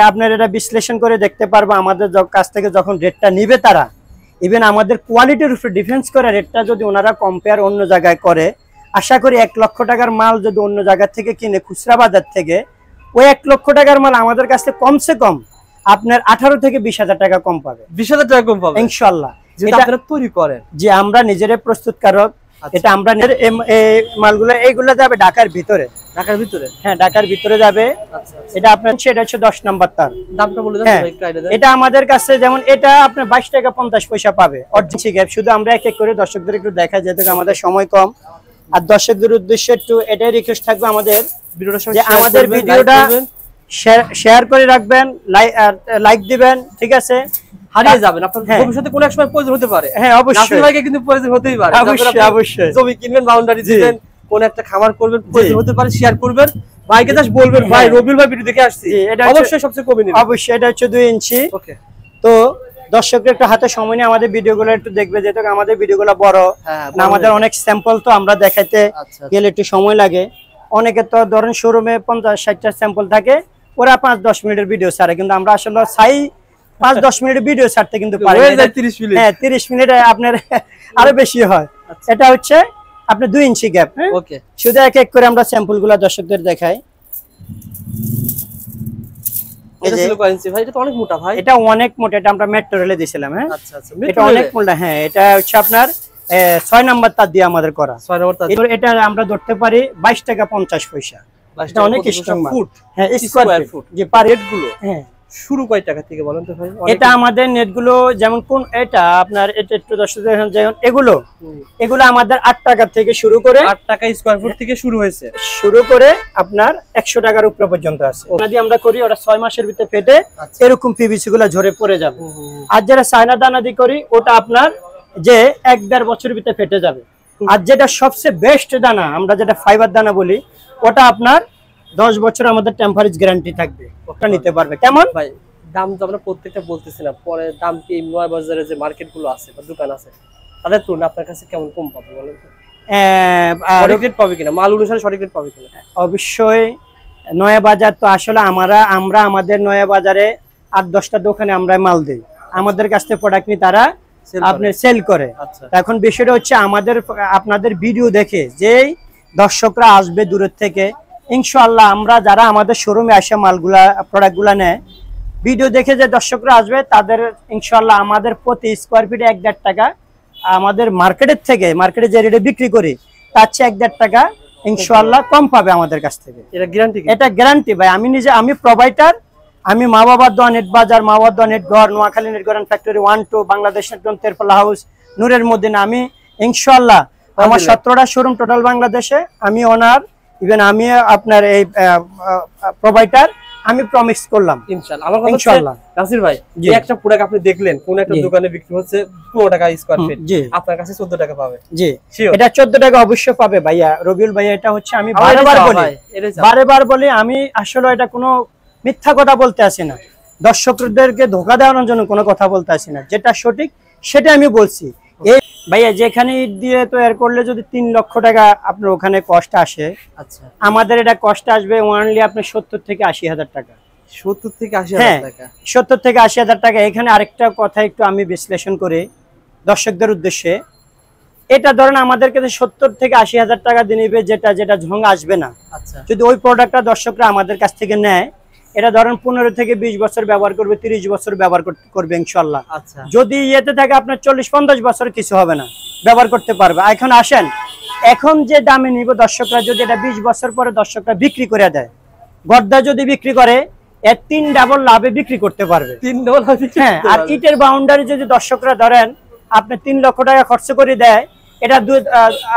আপনার এটা বিশ্লেষণ করে দেখতে পারবো আমাদের কাছ থেকে যখন রেটটা নিবে তারা, ইভেন আমাদের কোয়ালিটির উপরে ডিফেন্স করে রেটটা যদি ওনারা কম্পেয়ার অন্য জায়গায় করে, আশা করি 1 লক্ষ টাকার মাল যদি অন্য জায়গা থেকে কিনে খুচরা বাজার থেকে, ওই 1 লক্ষ টাকার মাল আমাদের কাছে কমসে কম আপনার 18 থেকে 20,000 টাকা কম পাবে। 20,000 টাকা কম পাবে ইনশাআল্লাহ। যেটা আপনারা তৈরি করেন? যে আমরা নিজেরাই প্রস্তুতকারক। এটা আমরা মালগুলো এইগুলো যাবে ঢাকার ভিতরে। ঢাকার ভিতরে? হ্যাঁ, ঢাকার ভিতরে যাবে। এটা আপনার সেটা হচ্ছে 10 নাম্বার তার। দামটা বলে দেন একটু আইডিয়া দেন। এটা আমাদের কাছে যেমন এটা আপনার 22 টাকা 50 পয়সা পাবে অরিজিনাল গ্যাপ। শুধু আমরা এক এক করে দর্শকদের একটু দেখাই, যেহেতু আমাদের সময় কম। আর দর্শকদের উদ্দেশ্যে একটু এটাই রিকোয়েস্ট থাকবে আমাদের আমাদের ভিডিওটা শেয়ার করে রাখবেন, লাইক দিবেন, ঠিক আছে? হারিয়ে যাবেন আপনার ভবিষ্যতে কোনো এক সময় প্রয়োজন হতে পারে। হ্যাঁ, অবশ্যই নাসির ভাইকে কিন্তু প্রয়োজন হতেই পারে। অবশ্যই জমি কিনবেন, বাউন্ডারি দিবেন, কোন একটা খামার করবেন, প্রয়োজন হতে পারে, শেয়ার করবেন। ভাইকে জাস্ট বলবেন, ভাই রবিউল ভাই ভিডিও দেখে আসছি, এটা অবশ্যই সবচেয়ে কমই নেবেন। অবশ্যই এটা হচ্ছে 2 ইঞ্চি। ওকে। তো দর্শকরা একটু হাতে সময় নিয়ে আমাদের ভিডিওগুলো একটু দেখবে, যেহেতু আমাদের ভিডিওগুলো বড় না, আমাদের অনেক স্যাম্পল, তো আমরা দেখাইতে গেলে একটু সময় লাগে। অনেকে তো ধরেন শোরুমে 50-60টা স্যাম্পল থাকে, ওরা 5-10 মিনিটের ভিডিও ছাড়ে, কিন্তু আমরা আসলে চাই 5-10 মিনিটের ভিডিও ছাড়তে, কিন্তু পারি না। 30 মিনিট। হ্যাঁ, 30 মিনিটে আপনার আরো বেশি হয়। এটা হচ্ছে আপনার 2 ইঞ্চি গ্যাপ। হ্যাঁ, ওকে। শুধু এক এক করে আমরা স্যাম্পলগুলো দর্শকদের দেখাই। এটা ছিল কয় ইঞ্চি ভাই? এটা তো অনেক মোটা ভাই। এটা অনেক মোটা, এটা আমরা মেট্রো রেলে দিয়েছিলাম। হ্যাঁ, আচ্ছা আচ্ছা, এটা অনেক মোটা। হ্যাঁ, এটা হচ্ছে আপনার 6 নাম্বার তার দিয়ে আমাদের করা। 6 নাম্বার তার। এটা আমরা ধরতে পারি 22 টাকা 50 পয়সা। এটা অনেক স্ট্রং ফুট। হ্যাঁ, স্কয়ার ফুট। যে পার রেট গুলো, হ্যাঁ, শুরু কয় টাকা থেকে বলেন তো ভাই? এটা আমাদের নেটগুলো যেমন কোন এটা আপনার এটা একটু দর্শকদের যেমন এগুলো আমাদের 8 টাকা থেকে শুরু করে, 8 টাকা স্কয়ার ফুট থেকে শুরু হয়েছে, শুরু করে আপনার 100 টাকার উপরে পর্যন্ত আছে। যদি আমরা করি ওটা 6 মাসের ভিতরে ফেটে এরকম পিভিসি গুলো ঝরে পড়ে যাবে। আর যারা চায়না দানা দিয়ে করি ওটা আপনার যে 1-1.5 বছরের ভিতরে ফেটে যাবে। আর যেটা সবচেয়ে বেস্ট দানা, আমরা যেটা ফাইবার দানা বলি, ওটা আপনার 10 বছর আমাদের টেম্পারেজ গ্যারান্টি থাকবে, ওটা নিতে পারবে। কেমন ভাই দাম তো আমরা প্রত্যেকটা বলতেছি না, পরে দাম কি নয় বাজারে যে মার্কেট গুলো আছে বা দোকান আছে তাদের তুলনায় আপনার কাছে কেমন কম পাবে বলেন তো? সঠিক রেট পাবে কিনা, মাল অনুসারে সঠিক রেট পাবে কিনা? অবশ্যই। নয়া বাজার তো আসলে আমরা আমাদের নয়া বাজারে 8-10টা দোকানে আমরা মাল দিই, আমাদের কাছ থেকে প্রোডাক্ট নিয়ে তারা আপনার সেল করে। এখন বিষয়টা হচ্ছে আপনাদের ভিডিও দেখে যেই দর্শকরা আসবে দূরের থেকে, ইনশাআল্লাহ আমরা যারা আমাদের শোরুমে আসে মালগুলা প্রোডাক্টগুলা নেয়, ভিডিও দেখে যে দর্শকরা আসবে তাদের ইনশাআল্লাহ আমাদের প্রতি স্কয়ার ফিটে 1.5 টাকা আমাদের মার্কেটের থেকে, মার্কেটে যে রেটে বিক্রি করি তার চেয়ে 1.5 টাকা ইনশাআল্লাহ কম পাবে আমাদের কাছ থেকে। এটা গ্যারান্টি? এটা গ্যারান্টি ভাই। আমি প্রোভাইডার, আমি মা বাবার দোয়া নেট বাজার, মা বাবার দোয়া নেট ঘর, নোয়াখালী নেট ঘর ফ্যাক্টরি 1-2, বাংলাদেশ নেটগন, তেরপালা হাউস, নূরের মদিনা। আমি ইনশাআল্লাহ আমার 17টা শোরুম টোটাল বাংলাদেশে, আমি ওনার, ইভেন আমি আপনার এই প্রোভাইডার, আমি প্রমিস করলাম ইনশাআল্লাহ। আমার কথা ইনশাআল্লাহ নাসির ভাই, এই একটা প্রোডাক্ট আপনি দেখলেন কোন একটা দোকানে বিক্রি হচ্ছে 15 টাকা স্কয়ার ফিট, আপনার কাছে 14 টাকা পাবে। জি, এটা 14 টাকা অবশ্যই পাবে ভাইয়া, রবিউল ভাইয়া। এটা হচ্ছে আমি বারবার বলি, আমি আসলে এটা কোনো মিথ্যা কথা বলতে আসি না, দর্শকদেরকে ধোঁকা দেওয়ানোর জন্য কোনো কথা বলতে আসি না, যেটা সঠিক সেটা আমি বলছি। এই ভাইয়া যেখানে ইট দিয়ে তৈরি করলে যদি 3 লক্ষ টাকা আপনার ওখানে কষ্ট আসে, আচ্ছা, আমাদের এটা কষ্ট আসবে ওয়ানলি আপনার 70 থেকে 80,000 টাকা। 70 থেকে 80,000 টাকা? 70 থেকে 80,000 টাকা। এখানে আরেকটা কথা একটু আমি বিশ্লেষণ করে দর্শকদের উদ্দেশ্যে, এটা ধরেন আমাদের কাছে 70 থেকে 80,000 টাকা দিয়ে নিবে, যেটা ঝং আসবে না। আচ্ছা, যদি ওই প্রোডাক্টটা দর্শকরা আমাদের কাছ থেকে নেয়, এটা ধরেন 15 থেকে 20 বছর ব্যবহার করবে, 30 বছর ব্যবহার করবে ইনশাআল্লাহ। আচ্ছা, যদি ইয়েতে থাকে আপনার 40-50 বছর কিছু হবে না, ব্যবহার করতে পারবে। এখন আসেন, এখন যে দামে নিব দর্শকরা, যদি এটা 20 বছর পরে দর্শকরা বিক্রি করে দেয়, গর্দা যদি বিক্রি করে, এর 3 ডাবল লাভে বিক্রি করতে পারবে। 3 ডাবল লাভে? হ্যাঁ। আর ইটের বাউন্ডারি যদি দর্শকরা ধরেন আপনি 3 লক্ষ টাকা খরচ করে দেয়, এটা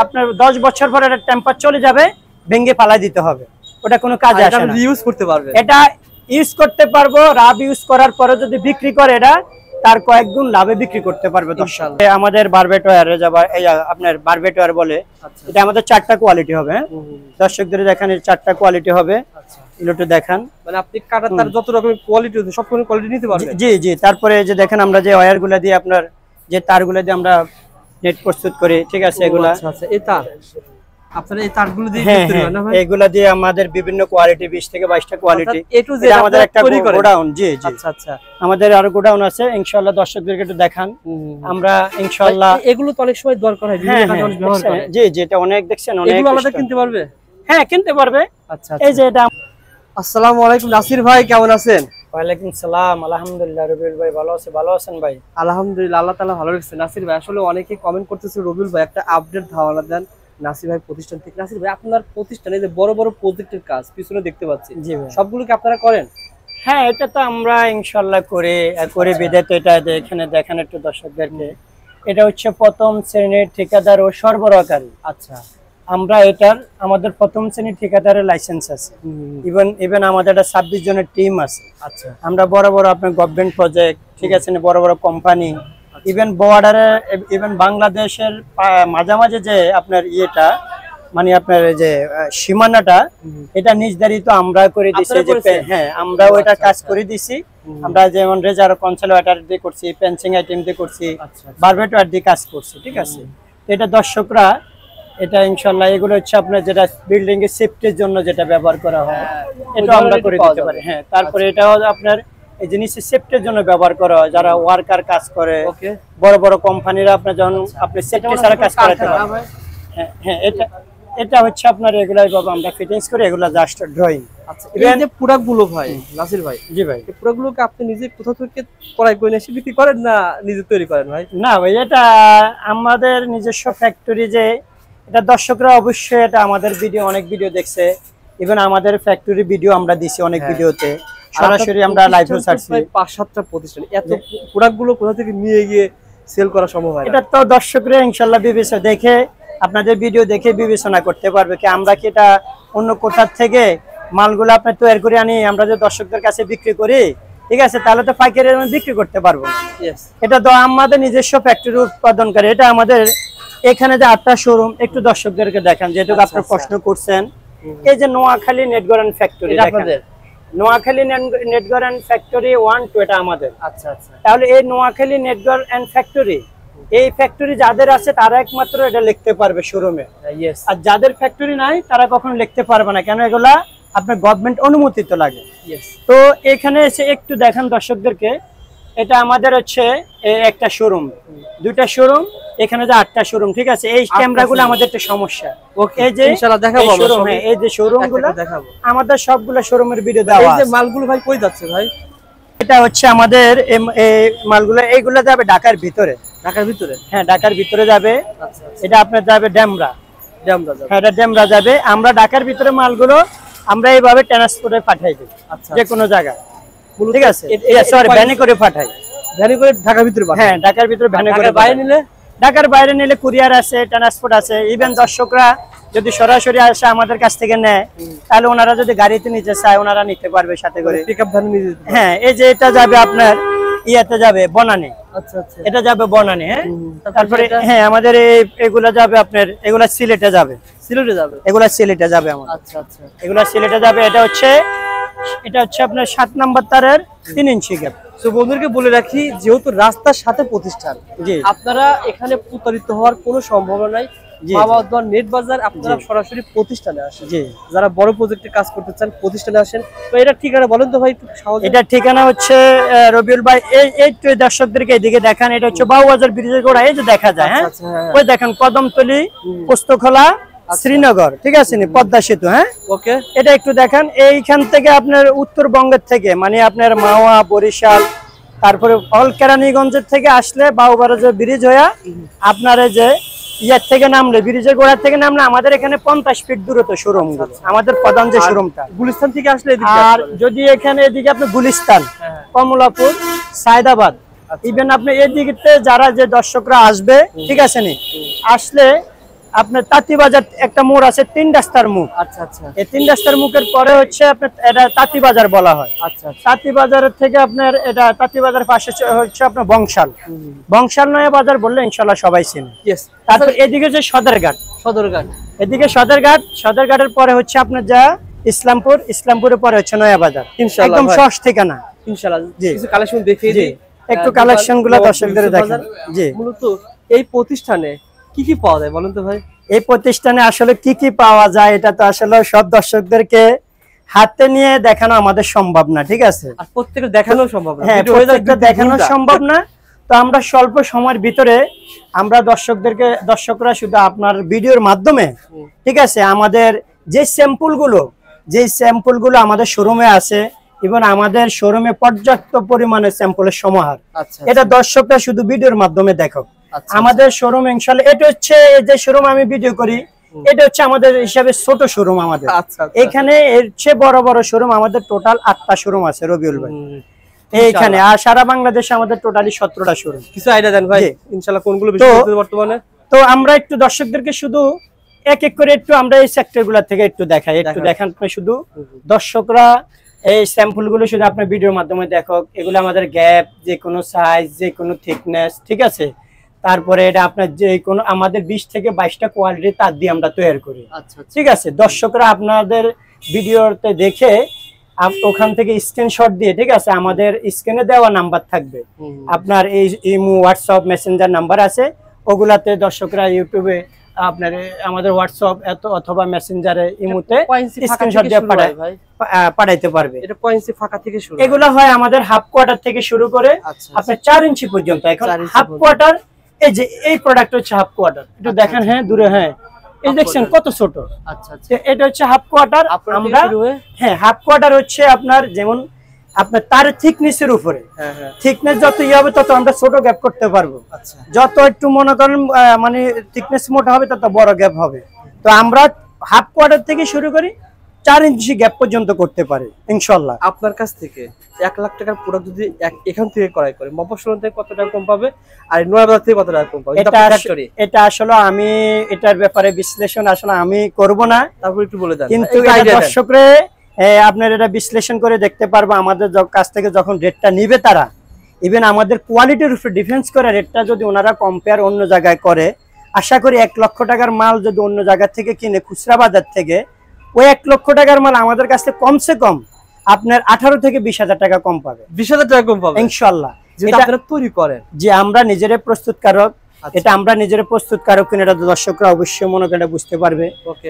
আপনার 10 বছর পরে এটা টেম্পার চলে যাবে, ভেঙে পালাই দিতে হবে, ওটা কোনো কাজে আসে না। ইউজ করতে পারবে, এটা ইউজ করতে পারবো। রাব ইউজ করার পরে যদি বিক্রি করে, এটা তার কয়েক গুণ লাভে বিক্রি করতে পারবে। আমাদের বারবেট ওয়্যারে আপনার বারবেট ওয়্যার বলে, এটা আমাদের 4টা কোয়ালিটি হবে। দর্শকদের দেখেন 4টা কোয়ালিটি হবে, একটু দেখান। মানে আপনি কাটা তার যত রকমের কোয়ালিটি আছে সব রকমের কোয়ালিটি নিতে পারবেন। জি জি। তারপরে যে দেখেন আমরা যে ওয়্যারগুলো দিয়ে, আপনার যে তারগুলো দিয়ে আমরা নেট প্রস্তুত করি, ঠিক আছে, এগুলা। আচ্ছা, এই তার আপনারা এই তারগুলো দিয়ে হ্যাঁ, তৈরি করেন না ভাই? এগুলা দিয়ে আমাদের বিভিন্ন কোয়ালিটি 20 থেকে 22টা কোয়ালিটি। অর্থাৎ A to Z আমাদের আপনারা একটা তৈরি করেন? গোডাউন। জি জি, আচ্ছা আচ্ছা। আমাদের আরো গোডাউন আছে, ইনশাআল্লাহ দর্শকদেরকে একটু দেখান। আমরা ইনশাআল্লাহ এগুলো তো অনেক সময় দরকার হয়, বিভিন্ন কাজে মানুষ ব্যবহার করে। জি জি, এটা অনেক দেখছেন, অনেক এগুলো আলাদা কিনতে পারবে? হ্যাঁ, কিনতে পারবে। আচ্ছা এই যে এটা। আসসালামু আলাইকুম নাসির ভাই, কেমন আছেন? ওয়ালাইকুম সালাম, আলহামদুলিল্লাহ। রবিউল ভাই ভালো আছে? ভালো আছেন ভাই? আলহামদুলিল্লাহ, আল্লাহ তাআলা ভালো রাখছে। নাসির ভাই, আসলে অনেকে কমেন্ট করতেছে রবিউল ভাই একটা আপডেট ধারণা দেন নাসির ভাই প্রতিষ্ঠান থেকে। নাসির ভাই, আপনার প্রতিষ্ঠানে যে বড় বড় প্রজেক্টের কাজ পিছনে দেখতে পাচ্ছি, জি ভাই, সবগুলো কি আপনারা করেন? হ্যাঁ, এটা তো আমরা ইনশাআল্লাহ করে বিদায় তো এটা এখানে দেখেন একটু দর্শকদেরকে। এটা হচ্ছে প্রথম শ্রেণীর ঠিকাদার ও সরবরাহকারী। আচ্ছা, আমরা আমাদের প্রথম শ্রেণীর ঠিকাদারের লাইসেন্স আছে। ইভেন আমাদের একটা 26 জনের টিম আছে। আচ্ছা, আমরা বড় বড় আপনার গভর্নমেন্ট প্রজেক্ট, ঠিক আছে, বড় বড় কোম্পানি, ইভেন বর্ডারে, ইভেন বাংলাদেশের মাঝামাঝি যে আপনার ইয়েটা, মানে আপনার যে সীমানাটা, এটা নির্ধারিত আমরা করে দিছি। হ্যাঁ, আমরা ওইটা কাজ করে দিছি। আমরা যেমন রেজার কনসেলওয়াটার দিয়ে করছি, পেন্সিং আইটেম দিয়ে করছি, বারবেটওয়ার দিয়ে কাজ করছি, ঠিক আছে। এটা দর্শকরা, এটা ইনশাআল্লাহ এগুলো হচ্ছে আপনার যেটা বিল্ডিং এর সেফটির জন্য যেটা ব্যবহার করা হয়, এটা আমরা করে দিতে পারি। হ্যাঁ, তারপরে এটাও আপনার এই জিনিসের সেফটির জন্য ব্যবহার করা হয়, যারা ওয়ার্কার কাজ করে, বড় বড় কোম্পানিরা আপনার যখন আপনি সেফটি ছাড়া কাজ করাতে পারেন। হ্যাঁ হ্যাঁ, এটা হচ্ছে আপনার রেগুলার ভাবে আমরা ফিটিংস করে, এগুলো জাস্ট ড্রয়িং। আচ্ছা, এই যে প্রোডাক্ট গুলো ভাই নাসির ভাই, জি ভাই, এই প্রোডাক্ট গুলোকে আপনি নিজে কোথা থেকে ক্রয় করে এসে বিক্রি করেন না নিজে তৈরি করেন ভাই? না ভাই, এটা আমাদের নিজস্ব ফ্যাক্টরি। যে এটা দর্শকরা অবশ্যই এটা আমাদের অনেক ভিডিও দেখছে, ইভেন আমাদের ফ্যাক্টরি ভিডিও আমরা দিছি অনেক ভিডিওতে, সরাসরি আমরা লাইভে ছাড়ছি। 5-7টা প্রতিষ্ঠান, এত প্রোডাক্ট গুলো কোথা থেকে নিয়ে গিয়ে সেল করা সম্ভব হয়? এটা তো দর্শকরা ইনশাআল্লাহ বিবেচনা দেখে, আপনাদের ভিডিও দেখে বিবেচনা করতে পারবে কি আমরা কি এটা অন্য কোথা থেকে মালগুলো আপনার তৈরি করে আনি, আমরা যে দর্শকদের কাছে বিক্রি করি, ঠিক আছে, তাহলে তো পাইকারি বিক্রি করতে পারবো। এটা তো আমাদের নিজস্ব ফ্যাক্টরি উৎপাদনকারী। এটা আমাদের এখানে যে 8টা শোরুম, একটু দর্শকদেরকে দেখান, যেহেতু আপনার প্রশ্ন করছেন। এই যে নোয়াখালী নেটগরান ফ্যাক্টরি, নোয়াখালী নেটগরান ফ্যাক্টরি 1 2, এটা আমাদের। আচ্ছা আচ্ছা, তাহলে এই নোয়াখালী নেটগরান ফ্যাক্টরি, এই ফ্যাক্টরি যাদের আছে তারা একমাত্র এটা লিখতে পারবে শোরুমে। আর যাদের ফ্যাক্টরি নাই তারা কখনো লিখতে পারবে না, কেন এগুলা আপনার গভর্নমেন্ট অনুমোদিত লাগে। তো এখানে এসে একটু দেখান দর্শকদেরকে, এটা আমাদের হচ্ছে একটা শোরুম, 2টা শোরুম, এখানে যে 8টা শোরুম, ঠিক আছে। এই ক্যামেরাগুলো আমাদের একটা সমস্যা। এই যে ইনশাআল্লাহ দেখাবো শোরুম, হ্যাঁ, এই যে শোরুমগুলো দেখাবো, আমাদের সবগুলো শোরুমের ভিডিও দেওয়া আছে। এই যে মালগুলো ভাই কই যাচ্ছে ভাই? এটা হচ্ছে আমাদের এই মালগুলো, এইগুলো যাবে ঢাকার ভিতরে। ঢাকার ভিতরে? হ্যাঁ, ঢাকার ভিতরে যাবে। আচ্ছা, এটা আপনার যাবে ডেমরা। যাবে। হ্যাঁ, এটা ডেমরা যাবে। আমরা ঢাকার ভিতরে মালগুলো আমরা এইভাবে ট্রান্সপোর্টে পাঠাই দিই, যে কোনো জায়গায়, ঠিক আছে। সরি, ভ্যানে করে পাঠাই। ভ্যানে করে ঢাকার ভিতরে? হ্যাঁ, ঢাকার ভিতরে ভ্যানে করে। বাইরে নিলে? ঢাকার বাইরে নিলে কুরিয়ার আছে, ট্রান্সপোর্ট আছে। ইভেন দর্শকরা যদি সরাসরি আসে আমাদের কাছ থেকে নেয়, তাহলে ওনারা যদি গাড়িতে নিতে চায় ওনারা নিতে পারবে সাথে করে, পিকআপ ভ্যানে নিয়ে যেতে। হ্যাঁ, এই যে এটা যাবে আপনার ইয়াতে যাবে বনানী। আচ্ছা আচ্ছা, এটা যাবে বনানী। হ্যাঁ, তারপরে হ্যাঁ আমাদের এগুলা যাবে আপনার, এগুলা সিলেটে যাবে। এগুলা সিলেটে যাবে আমাদের। আচ্ছা আচ্ছা, এগুলা সিলেটে যাবে। এটা হচ্ছে আপনার 7 নম্বর তারের 3 ইঞ্চি গ্যাপ। তো বন্ধুদেরকে বলে রাখি, যেহেতু রাস্তার সাথে প্রতিষ্ঠান, আপনারা এখানে প্রতারিত হওয়ার কোনো সম্ভাবনা নাই। নেট বাজার, আপনারা সরাসরি প্রতিষ্ঠানে আসেন। যারা বড় প্রজেক্টে কাজ করতে চান প্রতিষ্ঠানে আসেন। তো এটা ঠিকানা বলেন তো ভাই একটু সহজে। এটা ঠিকানা হচ্ছে রবিউল ভাই, এই দর্শকদেরকে এইদিকে দেখান। এটা হচ্ছে বাউবাজার ব্রিজের গোড়া, এই যে দেখা যায়। হ্যাঁ, ওই দেখেন কদমতলি, পোস্তখোলা, শ্রীনগর, ঠিক আছে, পদ্মা সেতু। হ্যাঁ, ওকে, এটা একটু দেখান। এইখান থেকে আপনার উত্তরবঙ্গের থেকে, মানে আপনার মাওয়া, বরিশাল, তারপরে কেরানীগঞ্জের থেকে আসলে বাউবাজার ব্রিজ হয়ে আপনার যে ইয়ার থেকে নামলে, ব্রিজের গোড়া থেকে নামলে আমাদের এখানে 50 ফিট দূরত্ব শোরুম, আমাদের প্রধান যে শোরুমটা। গুলিস্তান থেকে আসলে? আর যদি এখানে এদিকে আপনি গুলিস্তান, কমলাপুর, সায়দাবাদ, ইভেন আপনি এদিকে যারা যে দর্শকরা আসবে, ঠিক আছে নি, আসলে আপনার তাঁতিবাজার একটা মোড় আছে, 3 রাস্তার মুখ। আচ্ছা আচ্ছা, এই 3 রাস্তার মুখের পরে হচ্ছে আপনার এটা তাঁতিবাজার বলা হয়। আচ্ছা, তাঁতিবাজারের থেকে আপনার এটা তাঁতিবাজার পাশে হচ্ছে আপনার বংশাল নয়া বাজার বললে ইনশাআল্লাহ সবাই চেনে। তারপর এদিকে যে সদরঘাট, এদিকে সদরঘাটের পরে হচ্ছে আপনার যা ইসলামপুরের পরে হচ্ছে নয়া বাজার। একদম সহজ ঠিকানা ইনশাআল্লাহ। কিছু কালেকশন দেখিয়ে দিই, একটু কালেকশন গুলো দর্শকদের দেখেন। জি, মূলত এই প্রতিষ্ঠানে কি কি পাওয়া যায় বলেন তো ভাই? এই প্রতিষ্ঠানে আসলে কি কি পাওয়া যায় এটা তো আসলে সব দর্শকদেরকে হাতে নিয়ে দেখানো আমাদের সম্ভব না, ঠিক আছে? আর প্রত্যেকটা দেখানো সম্ভব না, হ্যাঁ, প্রত্যেকটা দেখানো সম্ভব না। তো আমরা স্বল্প সময়ের ভিতরে আমরা দর্শকরা শুধু আপনার ভিডিওর মাধ্যমে, ঠিক আছে, আমাদের যে স্যাম্পলগুলো আমাদের শোরুমে আছে এবং আমাদের শোরুমে পর্যাপ্ত পরিমাণে স্যাম্পলের সমাহার, এটা দর্শকরা শুধু ভিডিওর মাধ্যমে দেখো। আমাদের শোরুম ইনশাআল্লাহ, এটা হচ্ছে যে শোরুম আমি ভিডিও করি, এটা হচ্ছে আমাদের হিসাবে ছোট শোরুম আমাদের। এখানে এর চেয়ে বড় বড় শোরুম আমাদের টোটাল 8টা শোরুম আছে রবিউল ভাই এইখানে। আর সারা বাংলাদেশে আমাদের টোটালি 17টা শোরুম। কিছু আইডিয়া দেন ভাই ইনশাআল্লাহ কোনগুলো বেশি বর্তমানে? তো আমরা একটু দর্শকদেরকে শুধু এক এক করে একটু আমরা এই সেক্টরগুলো থেকে একটু দেখাই, একটু দেখান শুধু দর্শকরা এই স্যাম্পল গুলো শুধু আপনার ভিডিওর মাধ্যমে দেখো। এগুলো আমাদের গ্যাপ, যে কোনো সাইজ, যে কোনো থিকনেস, ঠিক আছে। তারপরে এটা আপনার যে কোনো আমাদের 20 থেকে 22টা কোয়ালিটি তার দিয়ে আমরা তৈরি করি, ঠিক আছে। দর্শকরা আপনাদের ভিডিওতে দেখে ওখান থেকে স্ক্রিনশট দিয়ে, ঠিক আছে, আমাদের স্ক্রিনে দেওয়া নাম্বার থাকবে, আপনার এই ইমো, হোয়াটসঅ্যাপ, মেসেঞ্জার নাম্বার আছে, ওগুলাতে দর্শকরা ইউটিউবে আপনার আমাদের হোয়াটসঅ্যাপ অথবা মেসেঞ্জারে ইমোতে স্ক্রিনশট দিয়ে পাঠাইতে পারবে। এটা পয়েন্টসি ফাঁকা থেকে শুরু, এগুলো হয় আমাদের হাফ কোয়ার্টার থেকে শুরু করে আপনার 4 ইঞ্চি পর্যন্ত। এখন হাফ কোয়ার্টার, এই যে এই প্রোডাক্ট হচ্ছে হাফ কোয়ার্টার, একটু দেখেন, হ্যাঁ দূরে, হ্যাঁ এই দেখছেন কত ছোট। এটা হচ্ছে হাফ কোয়ার্টার। আমরা হ্যাঁ, হাফ কোয়ার্টার হচ্ছে আপনার যেমন আপনার তার থিকনেসের উপরে, থিকনেস যত ইয়ে হবে তত আমরা ছোট গ্যাপ করতে পারবো। যত একটু মনে করেন মানে থিকনেস মোটা হবে তত বড় গ্যাপ হবে। তো আমরা হাফ কোয়ার্টার থেকে শুরু করি 4 ইঞ্চি গ্যাপ পর্যন্ত করতে পারি ইনশাআল্লাহ। আপনার কাছ থেকে 1 লাখ টাকার প্রোডাক্ট যদি এখান থেকে ক্রয় করে মফস্বল থেকে কত টাকা কম পাবে আর নয়াবাজার থেকে কত টাকা কম পাবে? এটা আসলে আমি এটার ব্যাপারে বিশ্লেষণ আসলে আমি করব না, তারপর একটু বলে দেন। কিন্তু দর্শকরা আপনার এটা বিশ্লেষণ করে দেখতে পারবো আমাদের কাছ থেকে যখন রেটটা নিবে তারা, ইভেন আমাদের কোয়ালিটির উপর ডিফেন্স করে রেটটা যদি ওনারা কম্পেয়ার অন্য জায়গায় করে, আশা করি 1 লক্ষ টাকার মাল যদি অন্য জায়গা থেকে কিনে খুচরা বাজার থেকে, ওই 1 লক্ষ টাকার মাল আমাদের কাছে কমসে কম আপনার 18 থেকে 20,000 টাকা কম পাবে। 20,000 টাকা কম পাবে ইনশাআল্লাহ। যেটা আপনারা তৈরি করেন, যে আমরা নিজেরা প্রস্তুতকারক, এটা আমরা নিজেরা প্রস্তুতকারক কিনা এটা দর্শকরা অবশ্যই মনে করে বুঝতে পারবে।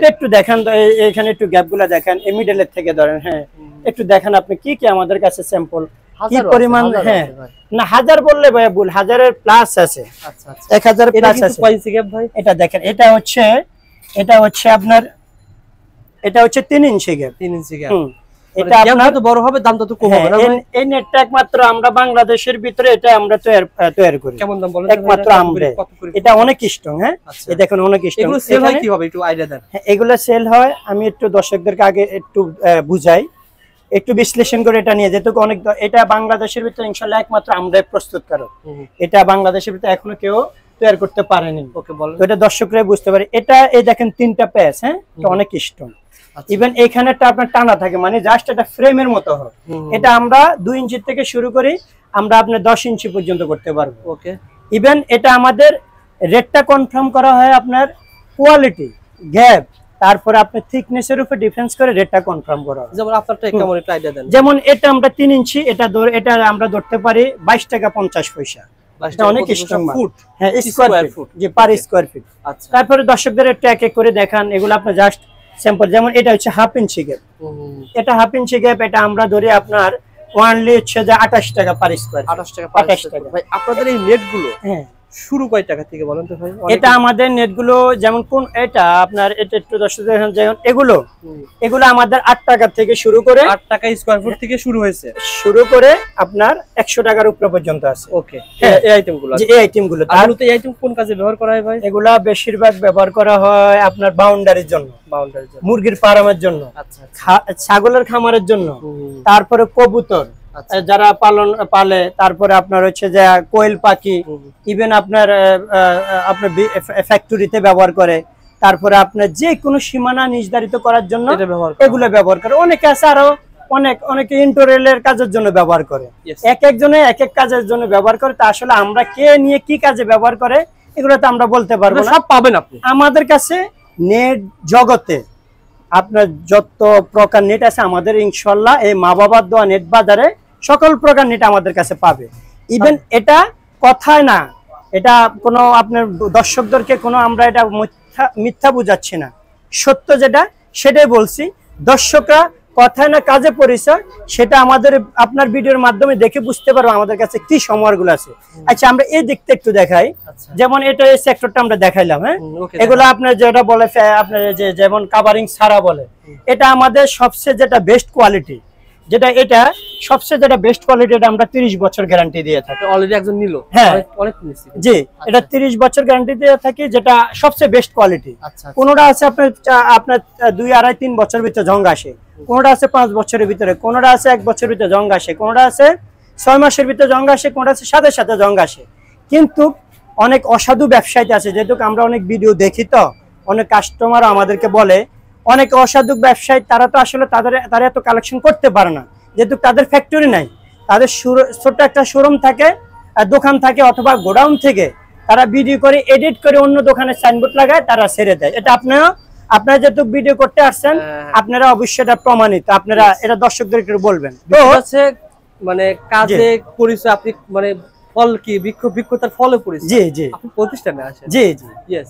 একটু দেখেন এখানে একটু গ্যাপগুলো দেখেন, এই মিডলের থেকে ধরেন, হ্যাঁ একটু দেখেন আপনি কি কি আমাদের কাছে স্যাম্পল কি পরিমাণ। হ্যাঁ না, 1000 বললে ভাই ভুল, 1000-এর প্লাস আছে। 1000 প্লাস আছে। এটা দেখেন, এটা হচ্ছে আপনার, এটা হচ্ছে 3 ইঞ্চি গ্যাপ। 3 ইঞ্চি গ্যাপ, এটা আপনার তো বড় হবে, দাম তো কম হবে না ভাই? এই নেটটা একমাত্র আমরা বাংলাদেশের ভিতরে এটা আমরা তৈরি করি। কেমন দাম বলেন? একমাত্র আমরা, এটা অনেক স্ট্রং। হ্যাঁ, এই দেখুন অনেক স্ট্রং। এগুলো সেল হয় কিভাবে একটু আইডিয়া দেন? এগুলো সেল হয়, আমি একটু দর্শকদেরকে আগে একটু বুঝাই, একটু বিশ্লেষণ করে এটা নিয়ে যেতে অনেক। এটা বাংলাদেশের ভিতরে ইনশাআল্লাহ একমাত্র আমরাই প্রস্তুতকারক। এটা বাংলাদেশের ভিতরে এখনো কেউ তৈরি করতে পারেনি। ওকে বলেন, এটা দর্শকরা বুঝতে পারে। এটা এই দেখেন 3টা প্যাচ, হ্যাঁ এটা অনেক স্ট্রং। ইভেন এখানেটা আপনার টানা থাকে, মানে জাস্ট এটা ফ্রেমের মতো হয়। এটা আমরা 2 ইঞ্চি থেকে শুরু করি, আমরা আপনার 10 ইঞ্চি পর্যন্ত করতে পারবো। ওকে, ইভেন এটা আমাদের রেটটা কনফার্ম করা হয় আপনার কোয়ালিটি, গ্যাপ, তারপরে আপনার থিকনেসের উপর ডিফেন্স করে রেটটা কনফার্ম করা হয়। যেমন আপনারটা কেমন একটু আইডিয়া দেন? যেমন এটা আমরা 3 ইঞ্চি, এটা আমরা ধরতে পারি 22 টাকা 50 পয়সা। এটা অনেক স্ট্রং ফুট, হ্যাঁ স্কয়ার ফুট, যে পার স্কয়ার ফিট। আচ্ছা, তারপরে দর্শকদের একটু এক এক করে দেখান। এগুলো আপনি জাস্ট স্যাম্পল। যেমন এটা হচ্ছে 1/2 ইঞ্চি গ্যাপ, এটা 1/2 ইঞ্চি গ্যাপ, এটা আমরা ধরি আপনার ওয়ানলি হচ্ছে যে 28 টাকা পার স্কয়ার। 28 টাকা। ভাই আপনাদের এই নেটগুলো হ্যাঁ শুরু কয় টাকা থেকে বলেন তো ভাই? এটা আমাদের নেটগুলো যেমন কোন এটা আপনার এটা একটু দর্শকদের যেমন এগুলো আমাদের 8 টাকা থেকে শুরু করে, 8 টাকা স্কয়ার ফুট থেকে শুরু হয়েছে, শুরু করে আপনার 100 টাকার উপরে পর্যন্ত আছে। ওকে, এই আইটেমগুলো, যে এই আইটেমগুলো, তাহলে তো এই আইটেম কোন কাজে ব্যবহার করা হয় ভাই? এগুলা বেশিরভাগ ব্যবহার করা হয় আপনার বাউন্ডারির জন্য, মুরগির ফার্মের জন্য, ছাগলের খামারের জন্য, তারপরে কবুতর যারা পালে, তারপরে আপনার হচ্ছে যে কোয়েল পাখি, ইভেন আপনার ফ্যাক্টরিতে ব্যবহার করে, তারপরে আপনার যে কোনো সীমানা নির্ধারিত করার জন্য এগুলো ব্যবহার করে। অনেকে আছে আরো অনেকে ইন্টোরিয়রের কাজের জন্য ব্যবহার করে, এক একজনে এক এক কাজের জন্য ব্যবহার করে। তা আসলে আমরা কে নিয়ে কি কাজে ব্যবহার করে এগুলো তো আমরা বলতে পারবো না, সব পাবেন আপনি আমাদের কাছে। নেট জগতে আপনার যত প্রকার নেট আছে আমাদের ইনশাআল্লাহ এই মা বাবার দেওয়া নেট বাজারে সকল প্রকার নেট আমাদের কাছে পাবে। ইভেন এটা কথায় না, এটা কোনো আপনার দর্শকদেরকে কোনো আমরা এটা মিথ্যা বুঝাচ্ছি না, সত্য যেটা সেটাই বলছি। দর্শকরা কথায় না কাজে পরিচয়, সেটা আমাদের আপনার ভিডিওর মাধ্যমে দেখে বুঝতে পারবো আমাদের কাছে কি সমস্যাগুলো আছে। আচ্ছা আমরা এই দিকটা একটু দেখাই, যেমন এটা এই সেক্টরটা আমরা দেখাইলাম। হ্যাঁ, এগুলো আপনার যেটা বলে আপনার যে যেমন কাভারিং ছাড়া বলে, এটা আমাদের সবচেয়ে যেটা বেস্ট কোয়ালিটি, যেটা এটা সবচেয়ে যেটা বেস্ট কোয়ালিটি, এটা আমরা 30 বছর গ্যারান্টি দিয়ে থাকি। অলরেডি একজন নিল, হ্যাঁ অনেক নিছি জি, এটা 30 বছর গ্যারান্টি দিয়ে থাকি, যেটা সবচেয়ে বেস্ট কোয়ালিটি। কোনটা আছে আপনার আপনার 2, 2.5, 3 বছর ভিতরে জং আসে, কোনটা আছে 5 বছরের ভিতরে, কোনটা আছে 1 বছরের ভিতরে জং আসে, কোনটা আছে 6 মাসের ভিতরে জং আসে, কোনটা আছে সাথে সাথে জং আসে। কিন্তু অনেক অসাধু ব্যবসায়ী আছে, যেহেতু আমরা অনেক ভিডিও দেখি, তো অনেক কাস্টমার আমাদেরকে বলে, অনেক অসাধু ব্যবসায়ী তারা তো আসলে তারা এত কালেকশন করতে পারে না, যেহেতু তাদের ফ্যাক্টরি নাই, তাদের ছোট্ট একটা শোরুম থাকে, দোকান থাকে, অথবা গোডাউন থেকে তারা ভিডিও করে এডিট করে অন্য দোকানে সাইনবোর্ড লাগায় তারা ছেড়ে দেয়। এটা আপনারা যেহেতু ভিডিও করতে আসছেন, আপনারা অবশ্যই এটা প্রমাণিত, আপনারা এটা দর্শকদেরকে বলবেন। তো আছে মানে কাজে পরিচয়, আপনি মানে ফল কি বিক্ষতার ফলে পরিচয়। জি জি, আপনি প্রতিষ্ঠানে আসেন। জি জি, ইয়েস।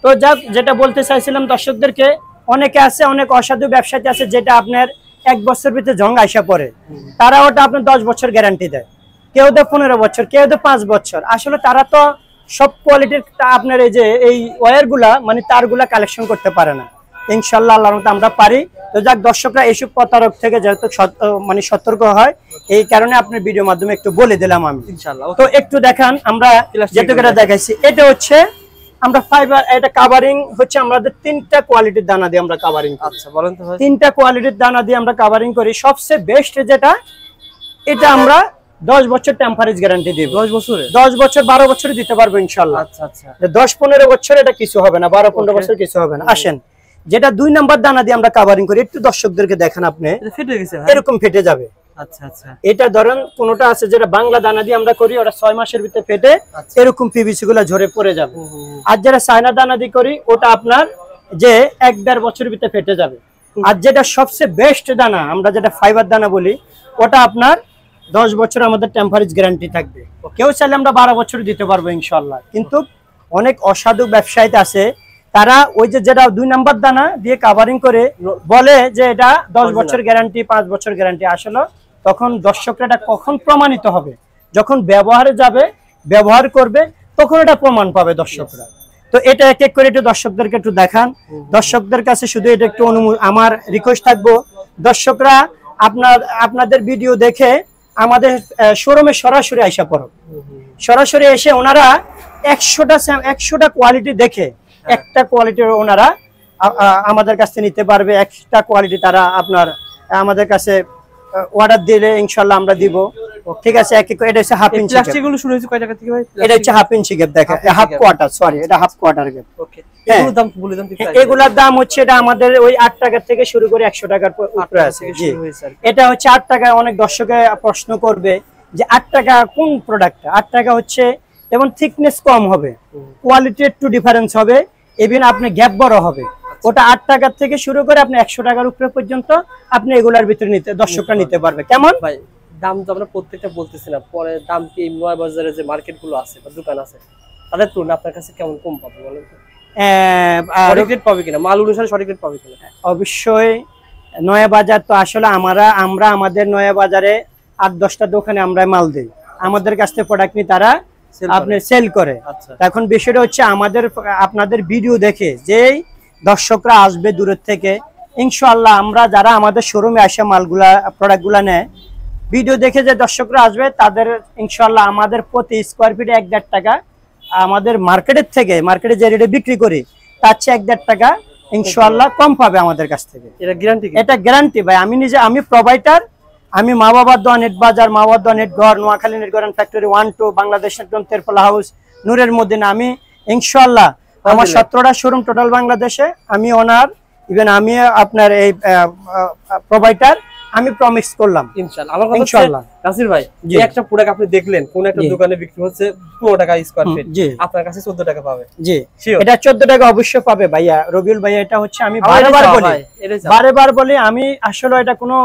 তো যাক, যেটা বলতে চাইছিলাম দর্শকদেরকে, অনেকে আছে, অনেক অসাধু ব্যবসায়ী আছে, যেটা আপনার 1 বছর ভিতরে জং আইসা পড়ে, তারা ওটা আপনার 10 বছর গ্যারান্টি দেয়, কেউ দেয় 15 বছর, কেউ দেয় 5 বছর। আসলে তারা তো সব কোয়ালিটির আপনার এই যে এই ওয়্যারগুলা মানে তারগুলা কালেকশন করতে পারে না। ইনশাআল্লাহ আল্লাহর রহমতে আমরা পারি। তো যাক, দর্শকরা এইসব প্রতারক থেকে যেহেতু মানে সতর্ক হয়, এই কারণে আপনার ভিডিওর মাধ্যমে একটু বলে দিলাম আমি। ইনশাআল্লাহ। তো একটু দেখান, আমরা যেটুকুটা দেখাইছি, এটা হচ্ছে আমরা ফাইবার, এটা কাভারিং হচ্ছে আমাদের 3টা কোয়ালিটির দানা দিয়ে আমরা কাভারিং করি। আচ্ছা বলেন তো ভাই। 3টা কোয়ালিটির দানা দিয়ে আমরা কাভারিং করি। সবচেয়ে বেস্ট যেটা, এটা আমরা 10 বছর টেম্পারেজ গ্যারান্টি দিব। 10 বছরে? 10 বছর 12 বছর দিতে পারবো ইনশাআল্লাহ। আচ্ছা আচ্ছা, 10-15 বছর এটা কিছু হবে না, 12-15 বছর কিছু হবে না। আসেন, যেটা 2 নাম্বার দানা দিয়ে আমরা কাভারিং করি, একটু দর্শকদেরকে দেখেন, আপনি এটা ফেটে গেছে ভাই? এরকম ফেটে যাবে। আচ্ছা আচ্ছা, এটা ধরেন কোনটা আছে যেটা বাংলা দানা দিয়ে আমরা করি, ওটা 6 মাসের ভিতরে ফেটে এরকম পিভিসি গুলা ঝরে পড়ে যাবে। আর যেটা চায়না দানা দিয়ে করি, ওটা আপনার যে 1-1.5 বছরের ভিতরে ফেটে যাবে। আর যেটা সবচেয়ে বেস্ট দানা, আমরা যেটা ফাইবার দানা বলি, ওটা আপনার 10 বছর আমাদের টেম্পারেজ গ্যারান্টি থাকবে। কেউ চাইলে আমরা 12 বছর দিতে পারবো ইনশাআল্লাহ। কিন্তু অনেক অসাধু ব্যবসায়ী আছে, তারা ওই যে যেটা 2 নাম্বার দানা দিয়ে কাভারিং করে বলে যে এটা 10 বছর গ্যারান্টি, 5 বছর গ্যারান্টি। আসলে তখন দর্শকরা এটা কখন প্রমাণিত হবে, যখন ব্যবহারে যাবে, ব্যবহার করবে, তখন এটা প্রমাণ পাবে দর্শকরা। তো এটা এক এক করে একটু দর্শকদেরকে একটু দেখান। দর্শকদের কাছে শুধু এটা একটু আমার রিকোয়েস্ট থাকবো, দর্শকরা আপনাদের ভিডিও দেখে আমাদের শোরুমে সরাসরি আইসা পড়ো, সরাসরি এসে ওনারা 100টা কোয়ালিটি দেখে একটা কোয়ালিটির ওনারা আমাদের কাছে নিতে পারবে। একটা কোয়ালিটি তারা আপনার আমাদের কাছে অর্ডার দিলে ইনশাআল্লাহ আমরা দিব। ঠিক আছে, এটা হচ্ছে হাফ ইঞ্চি গ্যাপ। প্লাস্টিক গুলো শুরু হয়েছে কয় টাকা থেকে ভাই? এটা হচ্ছে হাফ ইঞ্চি গ্যাপ, দেখেন, হাফ কোয়ার্টার, সরি এটা হাফ কোয়ার্টার গ্যাপ। ওকে, এগুলোর দাম বলে দাম ঠিক আছে? এগুলোর দাম হচ্ছে, এটা আমাদের ওই 8 টাকা থেকে শুরু করে 100 টাকার উপরে আছে। জি, এটা হচ্ছে 8 টাকা। অনেক দর্শকে প্রশ্ন করবে যে 8 টাকা কোন প্রোডাক্ট? 8 টাকা হচ্ছে যেমন থিকনেস কম হবে, কোয়ালিটি একটু ডিফারেন্স হবে, ইভেন আপনি গ্যাপ বড় হবে। ওটা 8 টাকা থেকে শুরু করে আপনি 100 টাকার উপরে পর্যন্ত আপনি এগুলার ভিতরে দর্শকরা নিতে পারবে। কেমন ভাই দাম তো আমরা প্রত্যেকটা বলতেছি না, পরে দাম কি নয়া বাজারে যে মার্কেট গুলো আছে বা দোকান আছে তাদের তুলনায় আপনার কাছে কেমন কম পাবে বলেন তো? সঠিক রেট পাবে কিনা, মাল অনুসারে সঠিক রেট পাবে কিনা? অবশ্যই। নয়া বাজার তো আসলে আমরা আমাদের নয়া বাজারে 8-10টা দোকানে আমরা মাল দিই, আমাদের কাছ থেকে প্রোডাক্ট নিয়ে তারা আপনি সেল করে। এখন বিষয়টা হচ্ছে আপনাদের ভিডিও দেখে যেই দর্শকরা আসবে দূরের থেকে, ইনশাআল্লাহ আমরা যারা আমাদের শোরুমে আসে মালগুলা প্রোডাক্টগুলা নেয়, ভিডিও দেখে যে দর্শকরা আসবে তাদের ইনশাআল্লাহ আমাদের প্রতি স্কোয়ার ফিটে 1.5 টাকা, আমাদের মার্কেটে যে রেটে বিক্রি করি তার চেয়ে 1.5 টাকা ইনশাআল্লাহ কম পাবে আমাদের কাছ থেকে। এটা গ্যারান্টি ভাই। আমি প্রোভাইডার, আমি মা বাবার দোয়া নেট বাজার, মা বাবার দোয়া নেট ঘর, নোয়াখালী নেট ঘর ফ্যাক্টরি 1-2, বাংলাদেশ নেটগন, তেরপলা হাউস, নূরের মদিনা। আমি ইনশাআল্লাহ আমার 17টা শোরুম টোটাল বাংলাদেশে, আমি ওনার, ইভেন আমি আপনার এই প্রোভাইডার, আমি প্রমিস করলাম ইনশাআল্লাহ। আমার কথা হচ্ছে নাসির ভাই, যে একটা প্রোডাক্ট আপনি দেখলেন কোন একটা দোকানে বিক্রি হচ্ছে 15 টাকা স্কয়ার ফিট, আপনার কাছে 14 টাকা পাবে। জি, এটা 14 টাকা অবশ্যই পাবে ভাইয়া, রবিউল ভাইয়া। এটা হচ্ছে আমি বারবার বলি, আমি আসলে এটা কোনো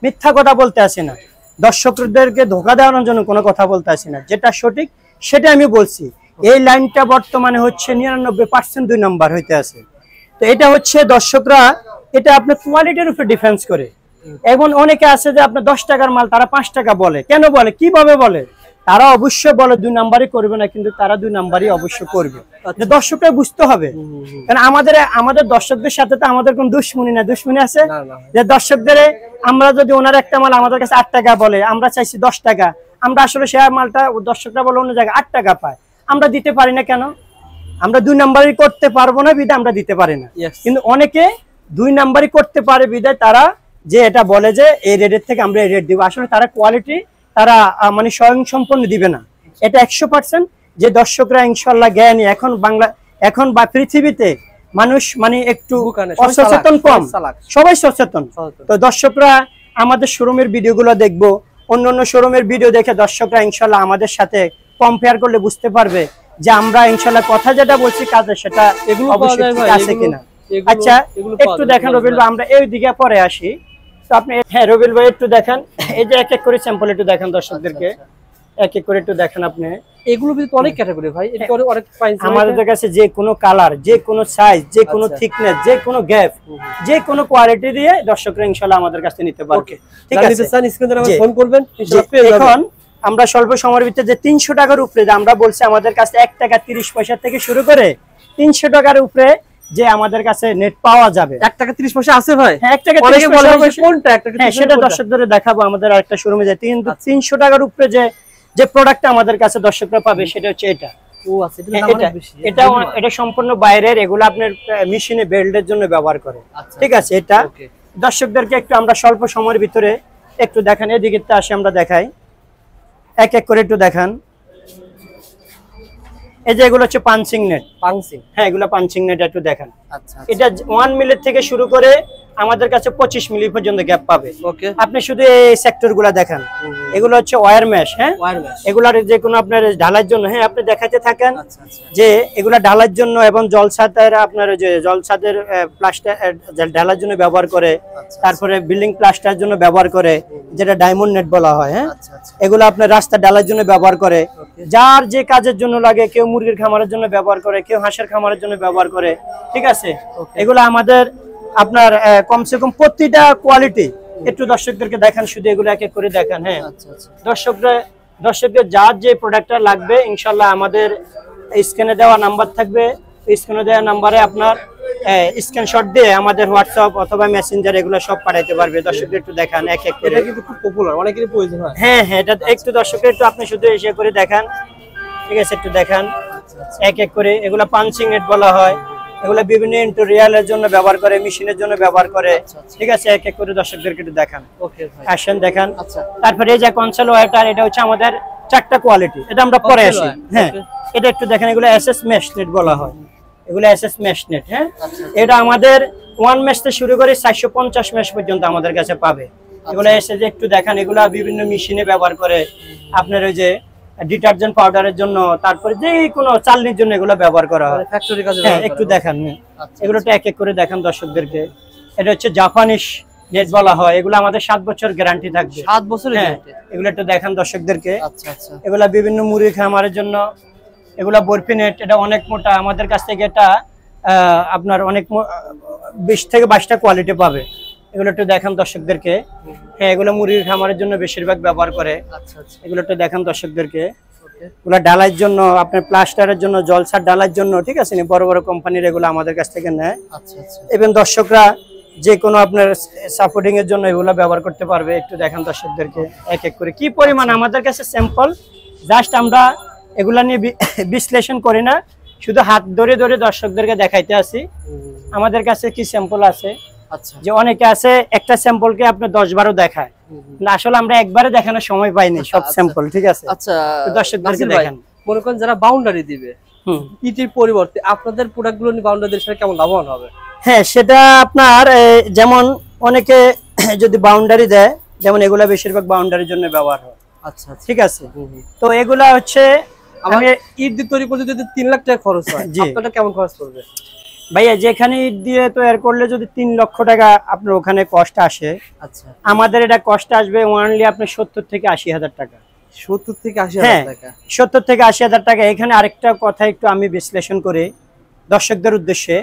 মিথ্যা কথা বলতে আসি না, দর্শকদেরকে ধোঁকা দেওয়ানোর জন্য কোনো কথা বলতে আসি না। যেটা সঠিক সেটা আমি বলছি। এই লাইনটা বর্তমানে হচ্ছে 99% 2 নাম্বার হইতে আছে। তো এটা হচ্ছে দর্শকরা এটা আপনার কোয়ালিটির উপর ডিফেন্স করে। এখন অনেকে আছে যে আপনার 10 টাকার মাল তারা 5 টাকা বলে, কেন বলে, কিভাবে বলে? তারা অবশ্যই বলে 2 নাম্বারই করবে না, কিন্তু তারা 2 নাম্বারই অবশ্যই করবে। দর্শকরা বুঝতে হবে, কারণ আমাদের দর্শকদের সাথে তো আমাদের কোনো দুশ্মনী না। দুশ্মনী আছে যে দর্শকদের আমরা যদি ওনার একটা মাল আমাদের কাছে 8 টাকা বলে, আমরা চাইছি 10 টাকা, আমরা আসলে সে মালটা দর্শকরা বলে অন্য জায়গায় 8 টাকা পায়, আমরা দিতে পারি না কেন? আমরা 2 নাম্বারই করতে পারবো না বিধায় আমরা দিতে পারি না। কিন্তু অনেকে 2 নাম্বারই করতে পারে বিধায় তারা যে এটা বলে যে এই রেটের থেকে আমরা এই রেট দিব, আসলে তারা কোয়ালিটি তারা মানে স্বয়ং সম্পন্ন দিবে না। এটা 100% যে দর্শকরা ইনশাআল্লাহ জ্ঞানী। এখন বা পৃথিবীতে মানুষ মানে একটু অসচেতন কম, সবাই সচেতন। তো দর্শকরা আমাদের শোরুমের ভিডিওগুলো দেখবো, অন্য শোরুমের ভিডিও দেখে দর্শকরা ইনশাআল্লাহ আমাদের সাথে কম্পেয়ার করলে বুঝতে পারবে যে আমরা ইনশাআল্লাহ কথা যেটা বলছি কাজে সেটা অবশ্যই ঠিক আছে কিনা। আচ্ছা একটু দেখেন রবিল ভাই, আমরা এই দিকে পরে আসি। তো আপনি হ্যাঁ রবিল ভাই একটু দেখেন, এই যে এক এক করে স্যাম্পল একটু দেখেন দর্শকদেরকে, এক এক করে একটু দেখেন আপনি। এগুলো কিন্তু অনেক ক্যাটাগরি ভাই, অনেক আমাদের কাছে যে কোনো কালার, যে কোনো সাইজ, যে কোনো থিকনেস, যে কোনো গ্যাপ, যে কোনো কোয়ালিটি দিয়ে দর্শকরা ইনশাআল্লাহ আমাদের কাছে নিতে পারবে। ঠিক আছে, স্ক্রিনে নাম্বার ফোন করবেন ইনশাআল্লাহ পেয়ে যাবেন। এখন আমরা স্বল্প সময়ের ভিতরে যে 300 টাকার উপরে আমরা বলছি আমাদের কাছে 1 টাকা 30 পয়সা থেকে শুরু করে 300 টাকার উপরে যে আমাদের কাছে নেট পাওয়া যাবে। 1 টাকা 30 পয়সা আছে ভাই? হ্যাঁ 1 টাকা 30 পয়সা কোনটা? 1 টাকা 30 সেটা দর্শকদের দেখাবো আমাদের আরেকটা শোরুমে যায়। কিন্তু 300 টাকার উপরে যে প্রোডাক্টটা আমাদের কাছে দর্শকরা পাবে সেটা হচ্ছে এটা। ও আচ্ছা, এটা সম্পূর্ণ বাইরের, এগুলো আপনার মেশিনে বেল্টের জন্য ব্যবহার করে। ঠিক আছে, এটা দর্শকদেরকে একটু আমরা স্বল্প সময়ের ভিতরে একটু দেখান, এদিকে আসি আমরা দেখাই, এক এক করে একটু দেখান। এই যে এগুলো হচ্ছে পাঞ্চিং নেট। হ্যাঁ এগুলো পাঞ্চিং নেট একটু দেখান। এটা 1 মিলি থেকে শুরু করে আমাদের কাছে 25 মিলি পর্যন্ত গ্যাপ পাবে। আপনি শুধু এই সেক্টরগুলো দেখান। এগুলো হচ্ছে ওয়্যার মেশ। হ্যাঁ এগুলার যে কোনো আপনার ঢালাইয়ের জন্য, হ্যাঁ আপনি দেখাতে থাকেন যে এগুলা ঢালাইয়ের জন্য এবং জলছাদের আপনার যে জলছাদের প্লাস্টার ঢালাইয়ের জন্য ব্যবহার করে, তারপরে বিল্ডিং প্লাস্টারের জন্য ব্যবহার করে, যেটা ডায়মন্ড নেট বলা হয়। হ্যাঁ এগুলো আপনার রাস্তা ঢালাইয়ের জন্য ব্যবহার করে, যার যে কাজের জন্য লাগে, কেউ মুরগির খামারের জন্য ব্যবহার করে, কেউ হাঁসের খামারের জন্য ব্যবহার করে। ঠিক আছে, এগুলো আমাদের আপনার কমসে কম প্রতিটা কোয়ালিটি একটু দর্শকদেরকে দেখান, শুধু এগুলো এক এক করে দেখান। হ্যাঁ দর্শকদের যার যে প্রোডাক্টটা লাগবে ইনশাআল্লাহ আমাদের স্ক্রিনে দেওয়া নাম্বার থাকবে, স্ক্রিনে দেওয়া নাম্বারে আপনার স্ক্রিনশট দিয়ে আমাদের হোয়াটসঅ্যাপ অথবা মেসেঞ্জার এগুলো সব পাঠাইতে পারবে। দর্শকদের একটু দেখান এক এক করে। এটা কিন্তু খুব পপুলার, অনেকেরই প্রয়োজন হয়। হ্যাঁ এটা একটু দর্শকদের একটু আপনি শুধু এসে করে দেখান। ঠিক আছে, একটু দেখান এক এক করে। এগুলো পাঞ্চিং নেট বলা হয়, এগুলো বিভিন্ন ইন্টেরিয়রের জন্য ব্যবহার করে, মেশিনের জন্য ব্যবহার করে। ঠিক আছে, এক এক করে দর্শকদেরকে একটু দেখান। ওকে ভাই আসেন দেখান। তারপরে এই যে কনসোল ওয়াটার, এটা হচ্ছে আমাদের 4টা কোয়ালিটি, এটা আমরা পরে আসি। হ্যাঁ এটা একটু দেখেন, এগুলো এসএস মেশ নেট বলা হয়, এগুলো এসএস মেশ নেট। হ্যাঁ এটা আমাদের 1 মেশ থেকে শুরু করে 450 মেশ পর্যন্ত আমাদের কাছে পাবে। এগুলো এসে যে একটু দেখান, এগুলো বিভিন্ন মেশিনে ব্যবহার করে, আপনার ওই যে ডিটারজেন্ট পাউডারের জন্য, তারপরে যে কোনো চালনির জন্য এগুলো ব্যবহার করা হয় ফ্যাক্টরি কাজে। হ্যাঁ একটু দেখান, এগুলোটা এক এক করে দেখান দর্শকদেরকে। এটা হচ্ছে জাপানিজ নেট বলা হয়, এগুলো আমাদের 7 বছর গ্যারান্টি থাকবে। 7 বছরের গ্যারান্টি। এগুলো একটু দেখান দর্শকদেরকে। এগুলা বিভিন্ন মুরগি খামারের জন্য, এগুলা বরফি নেট, এটা অনেক মোটা। আমাদের কাছ থেকে এটা আপনার অনেক 20 থেকে 22টা কোয়ালিটি পাবে। এগুলো একটু দেখান দর্শকদেরকে। হ্যাঁ এগুলো মুরগির খামারের জন্য বেশিরভাগ ব্যবহার করে। এগুলো একটু দেখান দর্শকদেরকে। এগুলো ডালাইয়ের জন্য, আপনার প্লাস্টারের জন্য, জলসার ডালাইয়ের জন্য। ঠিক আছে, বড় বড় কোম্পানির এগুলো আমাদের কাছ থেকে নেয়। এবং দর্শকরা যে কোনো আপনার সাপোর্টিং এর জন্য এগুলো ব্যবহার করতে পারবে। একটু দেখান দর্শকদেরকে এক এক করে কি পরিমাণ আমাদের কাছে স্যাম্পল। জাস্ট আমরা এগুলা নিয়ে বিশ্লেষণ করি না, শুধু হাত ধরে ধরে দর্শকদেরকে দেখাইতে আসি আমাদের কাছে কি স্যাম্পল আছে। যে অনেকে আছে একটা স্যাম্পলকে আপনি 10-12 দেখায়, আসলে আমরা একবারে দেখানোর সময় পাইনি সব স্যাম্পল। ঠিক আছে, আচ্ছা দর্শকদেরকে দেখান। মনে করেন যারা বাউন্ডারি দিবে ইটির পরিবর্তে আপনাদের প্রোডাক্টগুলো নিয়ে বাউন্ডারিদের সাথে কেমন লাভবান হবে? হ্যাঁ সেটা আপনার যেমন অনেকে যদি বাউন্ডারি দেয়, যেমন এগুলা বেশিরভাগ বাউন্ডারির জন্য ব্যবহার হয়। আচ্ছা ঠিক আছে, তো এগুলা হচ্ছে আমি ইট দিয়ে তৈরি করতে যদি 3 লাখ টাকা খরচ হয়, আপনারা কেমন খরচ পড়বে? ভাইয়া যেখানে ইট দিয়ে তৈরি করলে যদি 3 লক্ষ টাকা আপনার ওখানে কষ্ট আসে, আচ্ছা আমাদের এটা কষ্ট আসবে ওয়ানলি আপনার 70 থেকে 80 হাজার টাকা। 70 থেকে 80,000 টাকা। 70 থেকে 80,000 টাকা। এখানে আরেকটা কথা একটু আমি বিশ্লেষণ করি দর্শকদের উদ্দেশ্যে।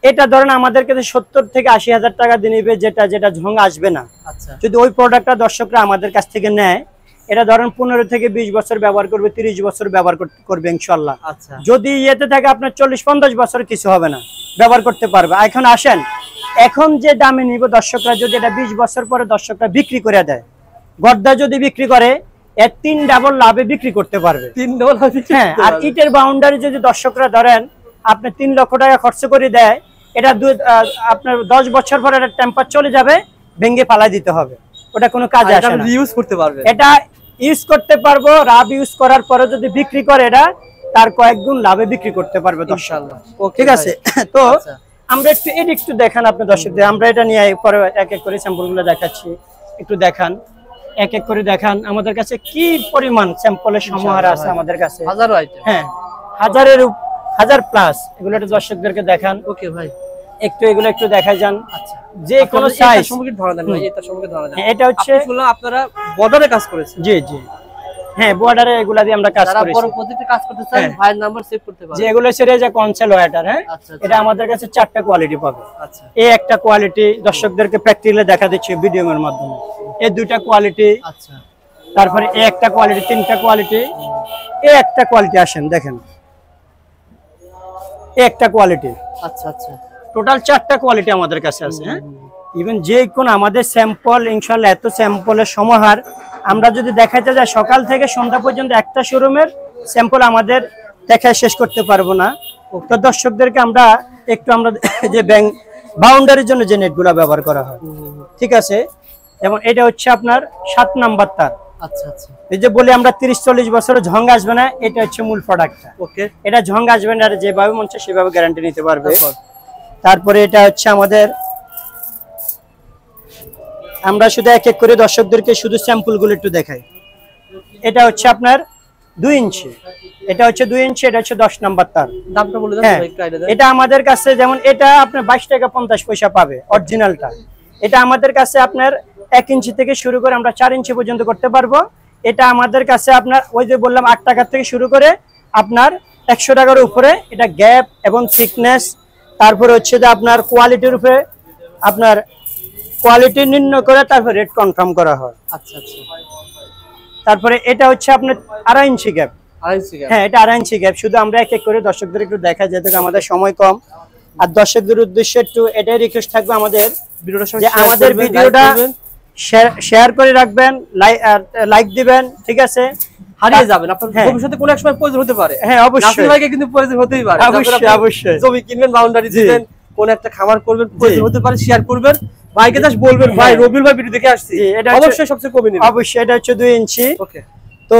এটা ধরেন আমাদের কাছে 70 থেকে 80,000 টাকা দিয়ে নিবে, যেটা যেটা ঝং আসবে না। আচ্ছা, যদি ওই প্রোডাক্টটা দর্শকরা আমাদের কাছ থেকে নেয়, এটা ধরেন 15 থেকে 20 বছর ব্যবহার করবে, 30 বছর ব্যবহার করবে ইনশাআল্লাহ। আচ্ছা, যদি ইয়েতে থাকে আপনার 40-50 বছর কিছু হবে না, ব্যবহার করতে পারবে। এখন আসেন, এখন যে দামে নিব দর্শকরা, যদি এটা 20 বছর পরে দর্শকরা বিক্রি করে দেয়, গর্দা যদি বিক্রি করে, এর 3 ডাবল লাভে বিক্রি করতে পারবে। 3 ডলার। হ্যাঁ, আর ইটের বাউন্ডারি যদি দর্শকরা ধরেন আপনি 3 লক্ষ টাকা খরচ করে দেয়, এটা আপনার 10 বছর পরে এটা টেম্পার চলে যাবে, ভেঙে ফালাই দিতে হবে, ওটা কোনো কাজে আসে না। ইউজ করতে পারবে, এটা ইউজ করতে পারবো। রাব ইউজ করার পরে যদি বিক্রি করে, এটা তার কয়েক গুণ লাভে বিক্রি করতে পারবে ইনশাআল্লাহ। ঠিক আছে। তো আমরা একটু দেখান আপনি দর্শকদের, আমরা এটা নিয়ে পরে এক এক করে স্যাম্পলগুলো দেখাচ্ছি, একটু দেখান, এক এক করে দেখান আমাদের কাছে কি পরিমাণ স্যাম্পলের সমাহার আছে আমাদের কাছে। হাজারো আইটেম, হ্যাঁ, হাজার প্লাস। এগুলো একটু দর্শকদেরকে দেখান। ওকে ভাই, একটু এগুলো একটু দেখাই যান। আচ্ছা, যে কোনো সাইজ সম্পর্কে ধারণা দেন ভাই, এটা সম্পর্কে ধারণা দেন। এটা হচ্ছে আপনারা বর্ডারে কাজ করেছেন? জি জি, হ্যাঁ, বর্ডারে এগুলা দিয়ে আমরা কাজ করেছি। যারা বড় প্রজেক্টে কাজ করতে চান, ভাইয়ের নাম্বার সেভ করতে পারেন। যে এগুলো সেরে যে কনসেল ওয়াটার, হ্যাঁ, আচ্ছা, এটা আমাদের কাছে 4টা কোয়ালিটি পাবে। আচ্ছা, এই একটা কোয়ালিটি দর্শকদেরকে প্র্যাকটিক্যালি দেখা দিচ্ছি ভিডিও এর মাধ্যমে। এই 2টা কোয়ালিটি, আচ্ছা, তারপরে এই একটা কোয়ালিটি, 3টা কোয়ালিটি, এই একটা কোয়ালিটি। আসেন দেখেন, এই একটা কোয়ালিটি। আচ্ছা, আচ্ছা, টোটাল 4টা কোয়ালিটি আমাদের কাছে আছে। হ্যাঁ, ইভেন যে কোন আমাদের স্যাম্পল ইনশাআল্লাহ এত স্যাম্পলের সমাহার। আমরা যদি দেখাইতে যাই সকাল থেকে সন্ধ্যা পর্যন্ত একটা শোরুমের স্যাম্পল আমাদের দেখায় শেষ করতে পারবো না। তো দর্শকদেরকে আমরা যে বাউন্ডারির জন্য যে নেটগুলো ব্যবহার করা হয়, ঠিক আছে, এবং এটা হচ্ছে আপনার 7 নাম্বার তার। আচ্ছা, আচ্ছা, এই যে বলি আমরা 30-40 বছর ঝং আসবে না, এটা হচ্ছে মূল প্রোডাক্টটা। ওকে, এটা ঝং আসবে না, যেভাবে মন চায় সেভাবে গ্যারান্টি নিতে পারবে। তারপরে এটা হচ্ছে আমাদের, আমরা শুধু এক এক করে দর্শকদেরকে শুধু স্যাম্পলগুলো একটু দেখাই। এটা হচ্ছে আপনার 2 ইঞ্চি, এটা হচ্ছে 2 ইঞ্চি, এটা হচ্ছে 10 নাম্বার তার। দামটা বলে দেন ভাই, একটু আইডিয়া দেন। এটা আমাদের কাছে যেমন এটা আপনার 22 টাকা 50 পয়সা পাবে অরিজিনালটা। এটা আমাদের কাছে আপনার 1 ইঞ্চি থেকে শুরু করে আমরা 4 ইঞ্চি পর্যন্ত করতে পারবো। এটা আমাদের কাছে আপনার ওই যে বললাম 8 টাকা থেকে শুরু করে আপনার 100 টাকার উপরে। এটা গ্যাপ এবং থিকনেস, তারপরে হচ্ছে যে আপনার কোয়ালিটির উপরে আপনার কোয়ালিটি নির্ণয় করে তারপর রেট কনফার্ম করা হয়। আচ্ছা, আচ্ছা, তারপরে এটা হচ্ছে আপনার 2.5 ইঞ্চি গ্যাপ। 2.5 ইঞ্চি গ্যাপ, হ্যাঁ, এটা 2.5 ইঞ্চি গ্যাপ। শুধু আমরা এক এক করে দর্শকদের একটু দেখা, যেহেতু আমাদের সময় কম, আর দর্শকদের উদ্দেশ্যে একটু এটাই রিকোয়েস্ট থাকবে আমাদের যে আমাদের ভিডিওটা শেয়ার করে রাখবেন, লাইক দিবেন, ঠিক আছে। হারিয়ে যাবেন আপনার ভবিষ্যতে কোনো এক সময় প্রয়োজন হতে পারে। হ্যাঁ, অবশ্যই নাসির ভাইকে কিন্তু প্রয়োজন হতেই পারে। অবশ্যই জমি কিনবেন, বাউন্ডারি দিবেন, কোন একটা খামার করবেন, প্রয়োজন হতে পারে, শেয়ার করবেন। ভাইকে জাস্ট বলবেন, ভাই রবিউল ভাই ভিডিও দেখে আসছি, এটা অবশ্যই সবচেয়ে কমে নেবেন। অবশ্যই এটা হচ্ছে 2 ইঞ্চি। ওকে, তো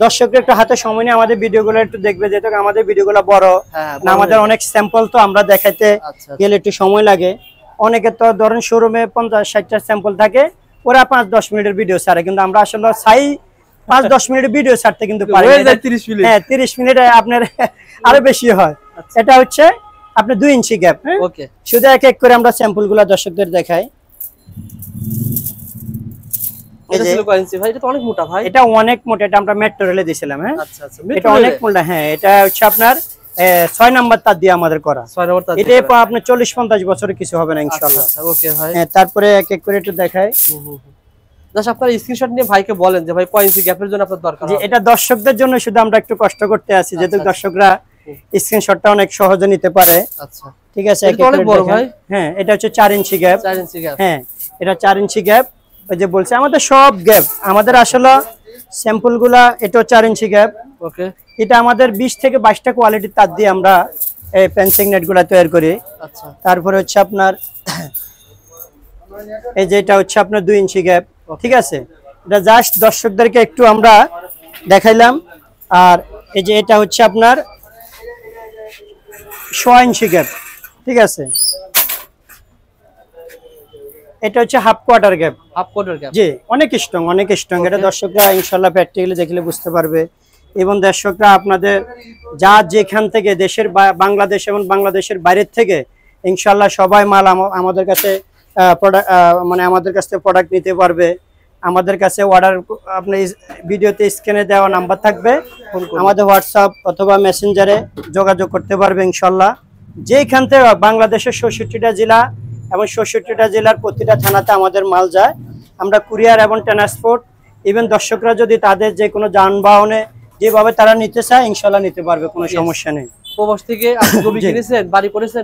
দর্শকরা একটু হাতে সময় নিয়ে আমাদের ভিডিওগুলো একটু দেখবে, যেহেতু আমাদের ভিডিওগুলো বড় না, আমাদের অনেক স্যাম্পল, তো আমরা দেখাইতে গেলে একটু সময় লাগে। অনেকে তো ধরেন শোরুমে 50-60টা স্যাম্পল থাকে, ওরা 5-10 মিনিটের ভিডিও ছাড়ে, কিন্তু আমরা আসলে 5-10 মিনিটের ভিডিও ছাড়তে কিন্তু পারি না। 30 মিনিট, হ্যাঁ, 30 মিনিটে আপনার আরো বেশি হয়। এটা হচ্ছে আপনার 2 ইঞ্চি গ্যাপ। হ্যাঁ, ওকে, শুধু এক এক করে আমরা স্যাম্পলগুলো দর্শকদের দেখাই। এটা ছিল কয় ইঞ্চি ভাই? এটা তো অনেক মোটা ভাই। এটা অনেক মোটা, এটা আমরা মেট্রো রেলে দিয়েছিলাম। হ্যাঁ, আচ্ছা, আচ্ছা, এটা অনেক মোটা। হ্যাঁ, এটা হচ্ছে আপনার 6 নাম্বার তার দিয়ে আমাদের করা। 6 নাম্বার তার, এটা আপনার 40-50 বছরের কিছু হবে না ইনশাআল্লাহ। আচ্ছা, ওকে ভাই। হ্যাঁ, তারপরে এক এক করে একটু দেখাই। জাস্ট আপনারা স্ক্রিনশট নিয়ে ভাইকে বলেন যে ভাই কয় ইঞ্চি গ্যাপের জন্য আপনার দরকার। যে এটা দর্শকদের জন্য শুধু আমরা একটু কষ্ট করতে আছি, যেহেতু দর্শকরা স্ক্রিনশটটা অনেক সহজে নিতে পারে। আচ্ছা, ঠিক আছে। এটা অনেক বড় ভাই। হ্যাঁ, এটা হচ্ছে 4 ইঞ্চি গ্যাপ। 4 ইঞ্চি গ্যাপ, হ্যাঁ, এটা 4 ইঞ্চি গ্যাপ। ওই যে বলছে আমাদের সব গ্যাপ, আমাদের আসলে স্যাম্পলগুলা এটাও 4 ইঞ্চি গ্যাপ। ওকে, এটা আমাদের 20 থেকে 22টা কোয়ালিটির তার দিয়ে আমরা এই ফেন্সিং নেটগুলা তৈরি করি। আচ্ছা, তারপরে হচ্ছে আপনার এই যে এটা হচ্ছে আপনার 2 ইঞ্চি গ্যাপ। ঠিক আছে, এটা জাস্ট দর্শকদেরকে একটু আমরা দেখাইলাম। আর এই যে এটা হচ্ছে আপনার 6 ইঞ্চি গ্যাপ। ঠিক আছে, এটা হচ্ছে half quarter gap. Half quarter gap, জি, অনেক স্ট্রং, অনেক স্ট্রং। এটা দর্শকরা ইনশাআল্লাহ প্র্যাকটিক্যালি দেখলে বুঝতে পারবে। এবং দর্শকরা আপনাদের যা যেখান থেকে দেশের বাংলাদেশ এবং বাংলাদেশের বাইরের থেকে ইনশাআল্লাহ সবাই মাল আমাদের কাছে মানে আমাদের কাছ থেকে প্রোডাক্ট নিতে পারবে। আমাদের কাছে অর্ডার আপনি ভিডিওতে স্ক্রিনে দেওয়া নাম্বার থাকবে, আমাদের হোয়াটসঅ্যাপ অথবা মেসেঞ্জারে যোগাযোগ করতে পারবে ইনশাল্লাহ। যেখান থেকে বাংলাদেশের ৬৬টা জেলা এবং ৬৬টা জেলার প্রতিটা থানাতে আমাদের মাল যায়। আমরা কুরিয়ার এবং ট্রান্সপোর্ট, ইভেন দর্শকরা যদি তাদের যে কোনো যানবাহনে যেভাবে তারা নিতে চায় ইনশাল্লাহ নিতে পারবে, কোনো সমস্যা নেই। প্রবাস থেকে আপনি জমি কিনেছেন, বাড়ি করেছেন,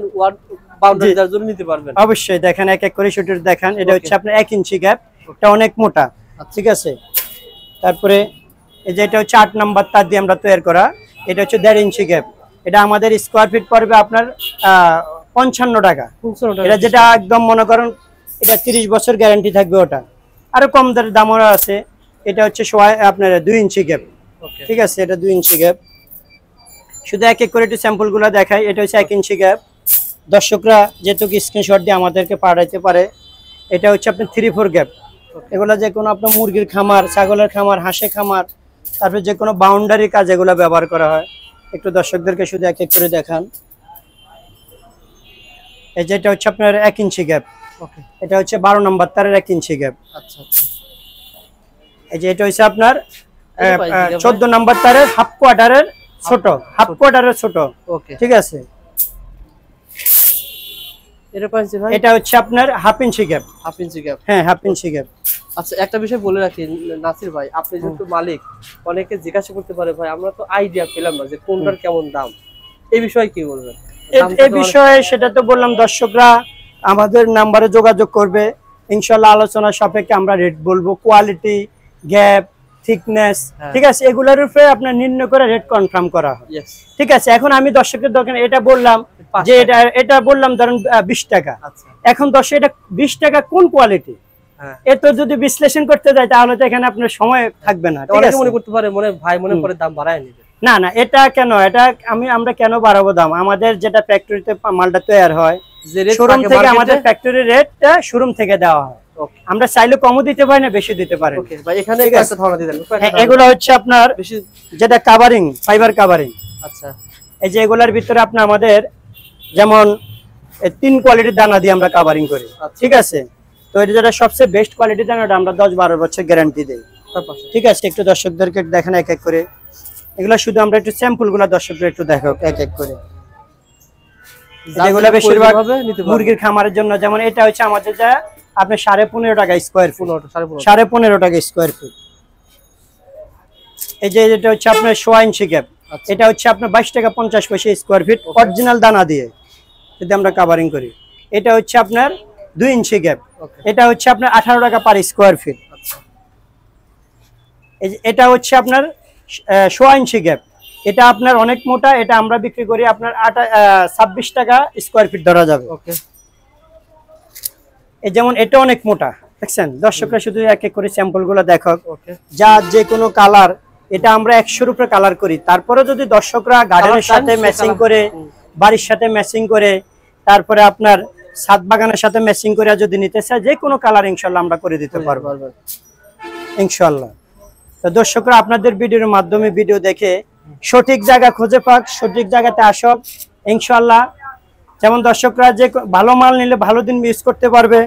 বাউন্ডারি যার জন্য নিতে পারবেন। অবশ্যই দেখেন, এক এক করে শুটে দেখেন। এটা হচ্ছে আপনার 1 ইঞ্চি গ্যাপ, এটা অনেক মোটা, ঠিক আছে। তারপরে এই যে এটা হচ্ছে 8 নাম্বার তার দিয়ে আমরা তৈরি করা, এটা হচ্ছে 1.5 ইঞ্চি গ্যাপ। এটা আমাদের স্কোয়ার ফিট পড়বে আপনার 55 টাকা। এটা যেটা একদম মনে করেন এটা 30 বছর গ্যারান্টি থাকবে, ওটা আরো কম দামও আছে। এটা হচ্ছে আপনার 2 ইঞ্চি গ্যাপ, ঠিক আছে। এটা 2 ইঞ্চি গ্যাপ। শুধু এক এক করে একটু স্যাম্পল গুলো দেখাই। এটা হচ্ছে 1 ইঞ্চি গ্যাপ। দর্শকরা যেটুকু স্ক্রিনশট দিয়ে আমাদেরকে পাঠাইতে পারে। এটা হচ্ছে আপনার 3-4 গ্যাপ। এগুলো যে কোনো আপনার মুরগির খামার, ছাগলের খামার, হাঁসের খামার, তারপর যে কোনো বাউন্ডারি কাজ এগুলো ব্যবহার করা হয়। একটু দর্শকদেরকে শুধু এক এক করে দেখান। এই যে এটা হচ্ছে আপনার 1 ইঞ্চি গ্যাপ। এটা হচ্ছে 12 নম্বর তারের 1 ইঞ্চি গ্যাপ। আচ্ছা, এই যে এটা হচ্ছে আপনার 14 নম্বর তারের হাফ কোয়ার্টারের ছোট, হাফ কোয়ার্টারের ছোট, ঠিক আছে। এটা হচ্ছে আপনার 1/2 ইঞ্চি গ্যাপ। 1/2 ইঞ্চি গ্যাপ, হ্যাঁ 1/2 ইঞ্চি গ্যাপ। আচ্ছা, একটা বিষয় বলে রাখি নাসির ভাই, আপনি যেহেতু মালিক, অনেকে জিজ্ঞাসা করতে পারে ভাই আমরা তো আইডিয়া পেলাম না যে কোনটার কেমন দাম, এই বিষয়ে কি বলবেন? এই বিষয়ে সেটা তো বললাম, দর্শকরা আমাদের নাম্বারে যোগাযোগ করবে, ইনশাআল্লাহ আলোচনা সাপেক্ষে আমরা রেট বলবো। কোয়ালিটি, গ্যাপ, থিকনেস, ঠিক আছে, এগুলোর উপরে আপনার নির্ণয় করে রেট কনফার্ম করা হয়, ঠিক আছে। এখন আমি দর্শকের দোকানে এটা বললাম যে এটা বললাম ধরেন 20 টাকা। এখন দর্শক এটা 20 টাকা কোন কোয়ালিটি, এত যদি বিশ্লেষণ করতে যায় তাহলে তো এখানে আপনার সময় থাকবে না। অনেকে মনে করতে পারে মনে করে দাম বাড়ায় নেবে। না না, এটা কেন, এটা আমরা কেন বাড়াবো দাম? আমাদের যেটা ফ্যাক্টরিতে মালটা তৈরি হয়, শোরুম থেকে আমাদের ফ্যাক্টরি রেটটা শোরুম থেকে দেওয়া হয়। আমরা চাইলে কমও দিতে পারি না, বেশি দিতে পারি। এখানে একটা ধারণা দিবেন। এগুলো হচ্ছে আপনার যেটা কাভারিং, ফাইবার কাভারিং। আচ্ছা, এই যে এগুলার ভিতরে আপনার আমাদের যেমন 3 কোয়ালিটির দানা দিয়ে আমরা কাভারিং করি, ঠিক আছে। তো এটা যেটা সবচেয়ে বেস্ট কোয়ালিটির দানাটা আমরা 10-12 বছর গ্যারান্টি দেই, ঠিক আছে। একটু দর্শকদেরকে দেখেন এক এক করে। এগুলা শুধু আমরা একটু স্যাম্পল গুলা দর্শকদের একটু দেখো এক এক করে। যেগুলা বেশিরভাগ মুরগির খামারের জন্য, যেমন এটা হচ্ছে আমাদের যা আপনি 15.5 টাকা স্কোয়ার ফিট, 15.5 টাকা স্কোয়ার ফিট। এই যে এটা হচ্ছে আপনার 1.5 ইঞ্চি গ্যাপ। এটা হচ্ছে আপনার 22 টাকা 50 পয়সা স্কোয়ার ফিট, অরিজিনাল দানা দিয়ে যদি আমরা কাভারিং করি। এটা হচ্ছে আপনার 2 ইঞ্চি গ্যাপ। এটা হচ্ছে আপনার 18 টাকা পার স্কোয়ার ফিট। এটা হচ্ছে আপনার 1.5 ইঞ্চি গ্যাপ। এটা আপনার অনেক মোটা, এটা আমরা বিক্রি করি আপনার 26 টাকা স্কোয়ার ফিট ধরা যাবে। এই যেমন এটা অনেক মোটা, দেখছেন। দর্শকরা শুধু এক এক করে স্যাম্পল গুলো দেখো, যা যে কোনো কালার, এটা আমরা 100-র উপরে কালার করি। তারপরে যদি দর্শকরা গার্ডেনের সাথে ম্যাচিং করে, বাড়ির সাথে ম্যাচিং করে, তারপরে আপনার ছাদ বাগানের সাথে ম্যাচিং করে যদি নিতে চায়, যে কোনো কালার ইনশাল্লাহ আমরা করে দিতে পারবো ইনশাল্লাহ। তো দর্শকরা আপনাদের ভিডিওর মাধ্যমে ভিডিও দেখে সঠিক জায়গা খুঁজে পাক, সঠিক জায়গাতে আসক ইনশাল্লাহ। যেমন দর্শকরা যে ভালো মাল নিলে ভালো দিন ইউজ করতে পারবে,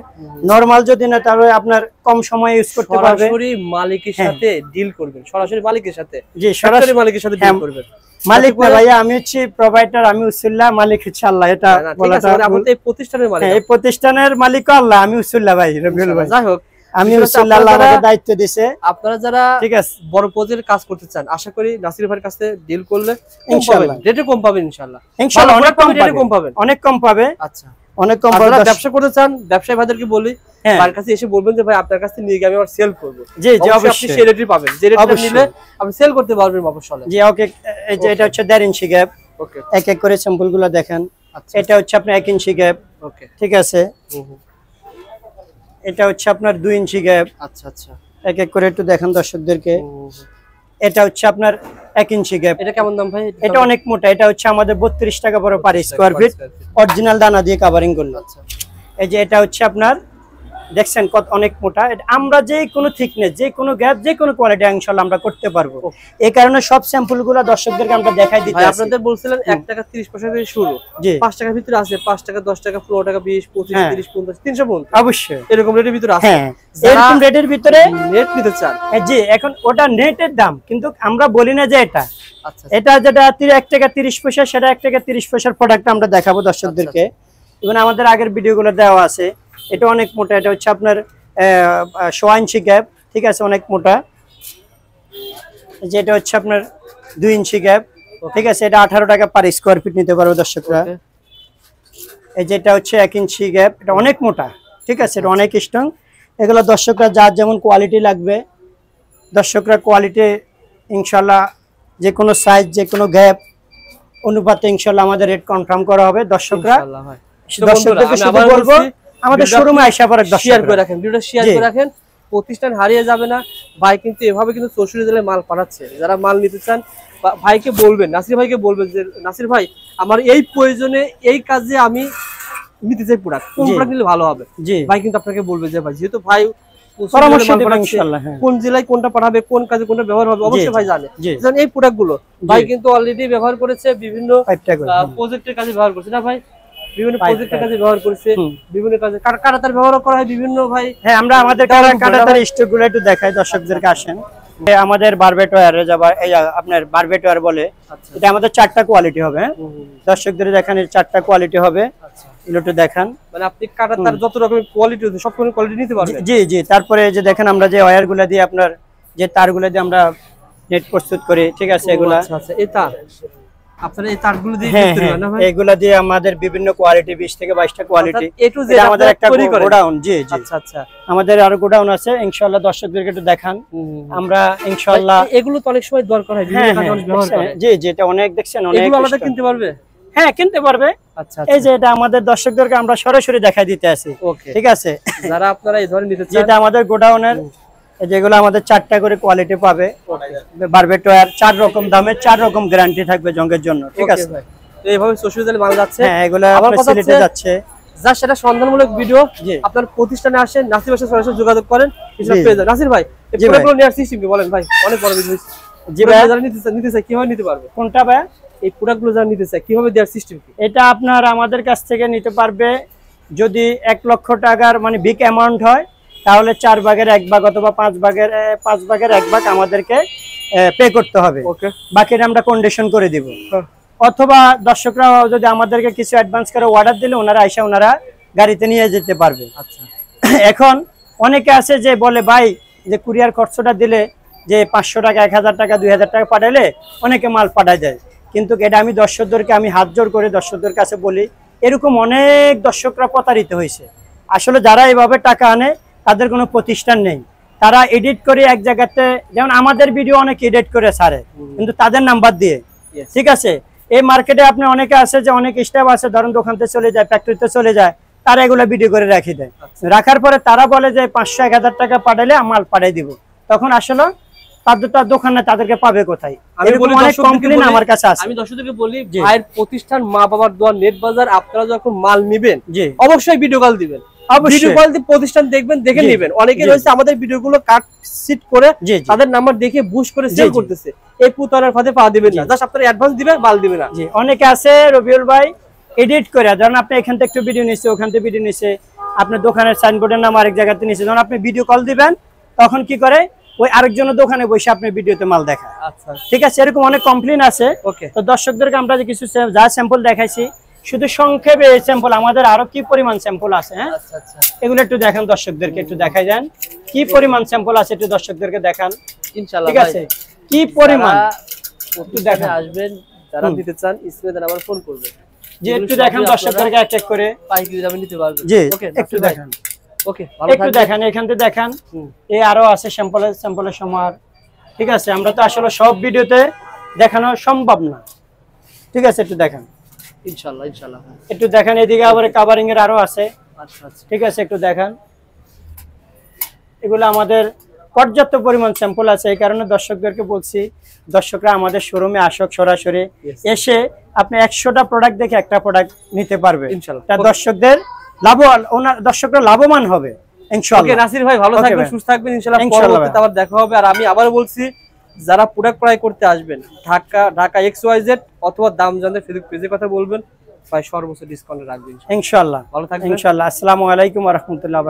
নরমাল যদি না তাহলে আপনার কম সময়ে ইউজ করতে পারবে। সরাসরি মালিকের সাথে ডিল করবেন, সরাসরি মালিকের সাথে, জি সরাসরি মালিকের সাথে ডিল করবেন। মালিক না ভাইয়া, আমি হচ্ছে প্রোভাইডার, আমি উসুল্লাহ, মালিক হচ্ছে আল্লাহ। এটা বলাটা আমাদের এই প্রতিষ্ঠানের মালিক, এই প্রতিষ্ঠানের মালিক আল্লাহ, আমি উসুল্লাহ ভাই, রবিউল ভাই। যাই হোক, আমি উসুল্লাহ, আল্লাহ আমাকে দায়িত্ব দিয়েছে। আপনারা যারা ঠিক আছে বড় প্রজেক্টের কাজ করতে চান, আশা করি নাসির ভাইয়ের কাছে ডিল করলে ইনশাআল্লাহ রেটে কম পাবেন। ইনশাআল্লাহ ইনশাআল্লাহ অনেক কম রেটে কম পাবেন, অনেক কম পাবে। আচ্ছা, অনেক কম পাবে। যারা ব্যবসা করতে চান, ব্যবসায়ী ভাইদেরকে বলি তার কাছে এসে বলবেন যে ভাই আপনার কাছে নিয়ে গিয়ে আমি আবার সেল করব। জি জি, অবশ্যই আপনি সেই রেটই পাবেন, যে রেটটা নিলে আপনি সেল করতে পারবেন অবশ্যই। জি ওকে। এই যে এটা হচ্ছে 1.5 ইঞ্চি গ্যাপ। ওকে, এক এক করে স্যাম্পলগুলো দেখেন। আচ্ছা, এটা হচ্ছে আপনার 1 ইঞ্চি গ্যাপ। ওকে, ঠিক আছে। এটা হচ্ছে আপনার 2 ইঞ্চি গ্যাপ। আচ্ছা আচ্ছা, এক এক করে একটু দেখেন দর্শকদেরকে। এটা হচ্ছে আপনার 1 ইঞ্চি গ্যাপ। এটা কেমন দাম ভাই? এটা অনেক মোটা, এটা হচ্ছে আমাদের 32 টাকা পার স্কয়ার ফিট, অরিজিনাল দানা দিয়ে কভারিং করলো। আচ্ছা, এই যে এটা হচ্ছে আপনার দেখছেন কত অনেক মোটা। আমরা যে কোনো থিকনেস, যে কোনো গ্যাপ, যে কোনো কোয়ালিটি ইনশাআল্লাহ আমরা করতে পারবো। এই কারণে সব স্যাম্পলগুলো দর্শকদেরকে আমরা দেখাই দিতে। আপনাদের বলছিলেন 1 টাকা 30 পয়সা থেকে শুরু, 5 টাকার ভিতরে আছে 5 টাকা 10 টাকা 15 টাকা 20 25 30 50 300 পর্যন্ত অবশ্যই এরকম রেটের ভিতরে আছে। হ্যাঁ, এরকম রেটের ভিতরে নেট নিতে চান জি, এখন ওটা নেটের দাম, কিন্তু আমরা বলি না যে এটা আচ্ছা এটা যেটা 1 টাকা 30 পয়সা, সেটা 1 টাকা 30 পয়সার প্রোডাক্ট আমরা দেখাবো দর্শকদেরকে। এবং আমাদের আগের ভিডিওগুলো দেওয়া আছে। এটা অনেক মোটা, এটা হচ্ছে আপনার 1.5 ইঞ্চি গ্যাপ, ঠিক আছে, অনেক মোটা। যেটা হচ্ছে আপনার 2 ইঞ্চি গ্যাপ, ঠিক আছে, এটা 18 টাকা পার স্কোয়ার ফিট নিতে পারবে দর্শকরা। এই যেটা হচ্ছে 1 ইঞ্চি গ্যাপ, এটা অনেক মোটা, ঠিক আছে, এটা অনেক স্ট্রং। এগুলো দর্শকরা যার যেমন কোয়ালিটি লাগবে, দর্শকরা কোয়ালিটি ইনশাল্লাহ যে কোনো সাইজ, যে কোনো গ্যাপ অনুপাতে ইনশাল্লাহ আমাদের রেট কনফার্ম করা হবে। দর্শকরা দর্শকদেরকে শুধু বলবো আমাদের শোরুমে আইসা পরে শেয়ার করে রাখেন, ভিডিওটা শেয়ার করে রাখেন, প্রতিষ্ঠান হারিয়ে যাবে না। ভাই কিন্তু এভাবে কিন্তু 64 জেলায় মাল পাঠাচ্ছে। যারা মাল নিতে চান ভাইকে বলবেন, নাসির ভাইকে বলবেন যে নাসির ভাই আমার এই প্রয়োজনে এই কাজে আমি নিতে চাই প্রোডাক্ট, কোন প্রোডাক্ট নিলে ভালো হবে। ভাই কিন্তু আপনাকে বলবে যে ভাই যেহেতু ভাই পরামর্শ দেবেন ইনশাআল্লাহ, কোন জেলায় কোনটা পাঠাবে, কোন কাজে কোনটা ব্যবহার হবে অবশ্যই ভাই জানে। যেমন এই প্রোডাক্ট গুলো ভাই কিন্তু অলরেডি ব্যবহার করেছে, বিভিন্ন প্রজেক্টের কাজে ব্যবহার করছে না ভাই, বিভিন্ন প্রজেক্টের কাজে ব্যবহার করছে, বিভিন্ন কাজে কাটাতার ব্যবহার করা হয় বিভিন্ন ভাই। হ্যাঁ, আমরা আমাদের কাটাতার স্টকগুলো একটু দেখাই দর্শকদেরকে। আসেন, আমাদের বারবেট ওয়্যারে যাবা, এই আপনার বারবেট ওয়্যার বলে, এটা আমাদের 4টা কোয়ালিটি হবে। দর্শকদের দেখেন 4টা কোয়ালিটি হবে, এগুলো একটু দেখান। মানে আপনি কাটাতার যত রকমের কোয়ালিটি আছে সব রকমের কোয়ালিটি নিতে পারবেন। জি জি। তারপরে যে দেখেন আমরা যে ওয়্যারগুলো দিয়ে, আপনার যে তারগুলো দিয়ে আমরা নেট প্রস্তুত করি, ঠিক আছে, এগুলা আচ্ছা এই তার আপনারা এই তারগুলো দিয়ে বিক্রি করেন না ভাই? এগুলা দিয়ে আমাদের বিভিন্ন কোয়ালিটি, 20 থেকে 22টা কোয়ালিটি, এটা আমাদের একটা গোডাউন। জি জি। আচ্ছা আচ্ছা, আমাদের আরো গোডাউন আছে ইনশাআল্লাহ, দর্শকদেরকে একটু দেখান। আমরা ইনশাআল্লাহ এগুলো তো অনেক সময় দরকার হয়, বিভিন্ন কাজে অনেক ব্যবহার করে। জি জি, এটা অনেক দেখছেন, অনেক এগুলো আমাদের কিনতে পারবে। হ্যাঁ, কিনতে পারবে। আচ্ছা, এই যে এটা আমাদের দর্শকদেরকে আমরা সরাসরি দেখাই দিতে আছি, ঠিক আছে। যারা আপনারা এই ধরনের নিতে চান, যেটা আমাদের গোডাউনের, যেগুলো আমাদের 4টা করে কোয়ালিটি পাবে। বারবেট ওয়্যার 4 রকম দামে, 4 রকম গ্যারান্টি থাকবে জঙ্গের জন্য, ঠিক আছে। এইভাবে সোশ্যাল মিডিয়ায় মাল যাচ্ছে। হ্যাঁ, এগুলো ফ্যাসিলিটি যাচ্ছে। যা সেটা সন্ধানমূলক ভিডিও, আপনার প্রতিষ্ঠানে আসেন, নাসির ভাইয়ের সাথে সরাসরি যোগাযোগ করেন, হিসাব পেয়ে যান। নাসির ভাই এই প্রোডাক্টগুলো নেয়ার সিস্টেম কি বলেন ভাই? অনেক বড় ভিডিও। জি ভাই, যারা নিতে চায় কিভাবে নিতে পারবে? কোনটা ভাই? এই প্রোডাক্টগুলো যারা নিতে চায় কিভাবে দেওয়ার সিস্টেম কি? এটা আপনার আমাদের কাছ থেকে নিতে পারবে, যদি 1 লক্ষ টাকার মানে বিগ অ্যামাউন্ট হয়, তাহলে 4 ভাগের 1 ভাগ অথবা 5 ভাগের 1 ভাগ আমাদেরকে পে করতে হবে। বাকিটা আমরা কন্ডিশন করে দিব। অথবা দর্শকরা যদি আমাদেরকে কিছু অ্যাডভান্স করে অর্ডার দিলে ওনারা আইসা ওনারা গাড়িতে নিয়ে যেতে পারবে। আচ্ছা, এখন অনেকে আছে যে বলে ভাই যে কুরিয়ার খরচটা দিলে যে 500 টাকা, 1000 টাকা, 2000 টাকা পাঠালে অনেকে মাল পাঠায় দেয়, কিন্তু এটা আমি দর্শকদেরকে আমি হাত জোড় করে দর্শকদের কাছে বলি, এরকম অনেক দর্শকরা প্রতারিত হয়েছে। আসলে যারা এইভাবে টাকা আনে তাদের কোনো প্রতিষ্ঠান নেই, তারা এডিট করে এক জায়গাতে, যেমন আমাদের ভিডিও অনেক এডিট করে ছাড়ে, কিন্তু তাদের নাম্বার দিয়ে, ঠিক আছে। এই মার্কেটে আপনি অনেকে আছে যে অনেক স্টাফ আছে, ধরুন দোকানতে চলে যায়, ফ্যাক্টরিতে চলে যায়, তারা এগুলো ভিডিও করে রাখি দেয়। রাখার পরে তারা বলে যে 500-1000 টাকা পাঠালে মাল পাঠাই দিব, তখন আসলে তার দোকানে তাদেরকে পাবে কোথায়? আমার কাছে আছে। আমি দর্শকদেরকে বলি, ভাইয়ের প্রতিষ্ঠান মা বাবার দোয়া নেট বাজার, আপনারা যখন মাল নেবেন অবশ্যই ভিডিও কল দিবেন, ভিডিও কল দিয়ে প্রতিষ্ঠান দেখবেন, দেখে নেবেন। অনেকে রয়েছে আমাদের ভিডিওগুলো কাট সিট করে তাদের নাম্বার দেখে বুশ করে সেল করতেছে, এই পুতানার ফাঁদে পা দিবেন না, জাস্ট আপনারা অ্যাডভান্স দিবেন, মাল দিবেন না। জি, অনেকে আছে রবিউল ভাই এডিট করে, ধরুন আপনি এখান থেকে একটু ভিডিও নিছে, ওখান থেকে ভিডিও নিছে, আপনার দোকানের সাইনবোর্ডের নাম আরেক জায়গাতে নিছে, যখন আপনি ভিডিও কল দিবেন তখন কি করে ওই আরেকজনের দোকানে বসে আপনি ভিডিওতে মাল দেখায়। আচ্ছা, ঠিক আছে, এরকম অনেক কমপ্লেইন আছে। তো দর্শকদেরকে আমরা যে কিছু যা স্যাম্পল দেখাইছি, শুধু সংক্ষেপে এই স্যাম্পল, আমাদের আরো কি পরিমাণ স্যাম্পল আছে, হ্যাঁ এগুলো একটু দেখান দর্শকদেরকে, একটু দেখাই দেন কি পরিমাণ স্যাম্পল আছে, একটু দর্শকদেরকে দেখান ইনশাআল্লাহ, ঠিক আছে, কি পরিমাণ একটু দেখান। আসবেন যারা নিতে চান স্ক্রিনে দেন, আবার ফোন করবেন। জি, একটু দেখান দর্শকদেরকে এক এক করে, পাইকারি দামে নিতে পারবেন। জি, একটু দেখান। ওকে, একটু দেখান, এখান থেকে দেখান, এই আরো আছে স্যাম্পলের সমার, ঠিক আছে। আমরা তো আসলে সব ভিডিওতে দেখানো সম্ভব না, ঠিক আছে, একটু দেখান ইনশাআল্লাহ ইনশাআল্লাহ, একটু দেখান। এদিকে আবার কভারিং এর আরো আছে। আচ্ছা আচ্ছা, ঠিক আছে, একটু দেখান। এগুলো আমাদের পর্যাপ্ত পরিমাণ স্যাম্পল আছে, এই কারণে দর্শকদেরকে বলছি দর্শকরা আমাদের শোরুমে আসুক, সরাসরি এসে আপনি 100টা প্রোডাক্ট দেখে একটা প্রোডাক্ট নিতে পারবে ইনশাআল্লাহ। তা দর্শকদের দর্শকরা লাভবান হবে। ইনশাআল্লাহ। ওকে নাসির ভাই ভালো থাকবেন, সুস্থ থাকবেন, ইনশাআল্লাহ পরবর্তীতে আবার দেখা হবে। আর আমি আবার বলছি, যারা প্রোডাক্ট ক্রয় করতে আসবেন ঢাকা XYZ অথবা দাম জানতে ফেসবুক পেজে কথা বলবেন, ভাই সর্বোচ্চ ডিসকাউন্ট রাখবেন ইনশাআল্লাহ। ভালো থাকবেন ইনশাআল্লাহ। আসসালামু আলাইকুম ওয়া রাহমাতুল্লাহ।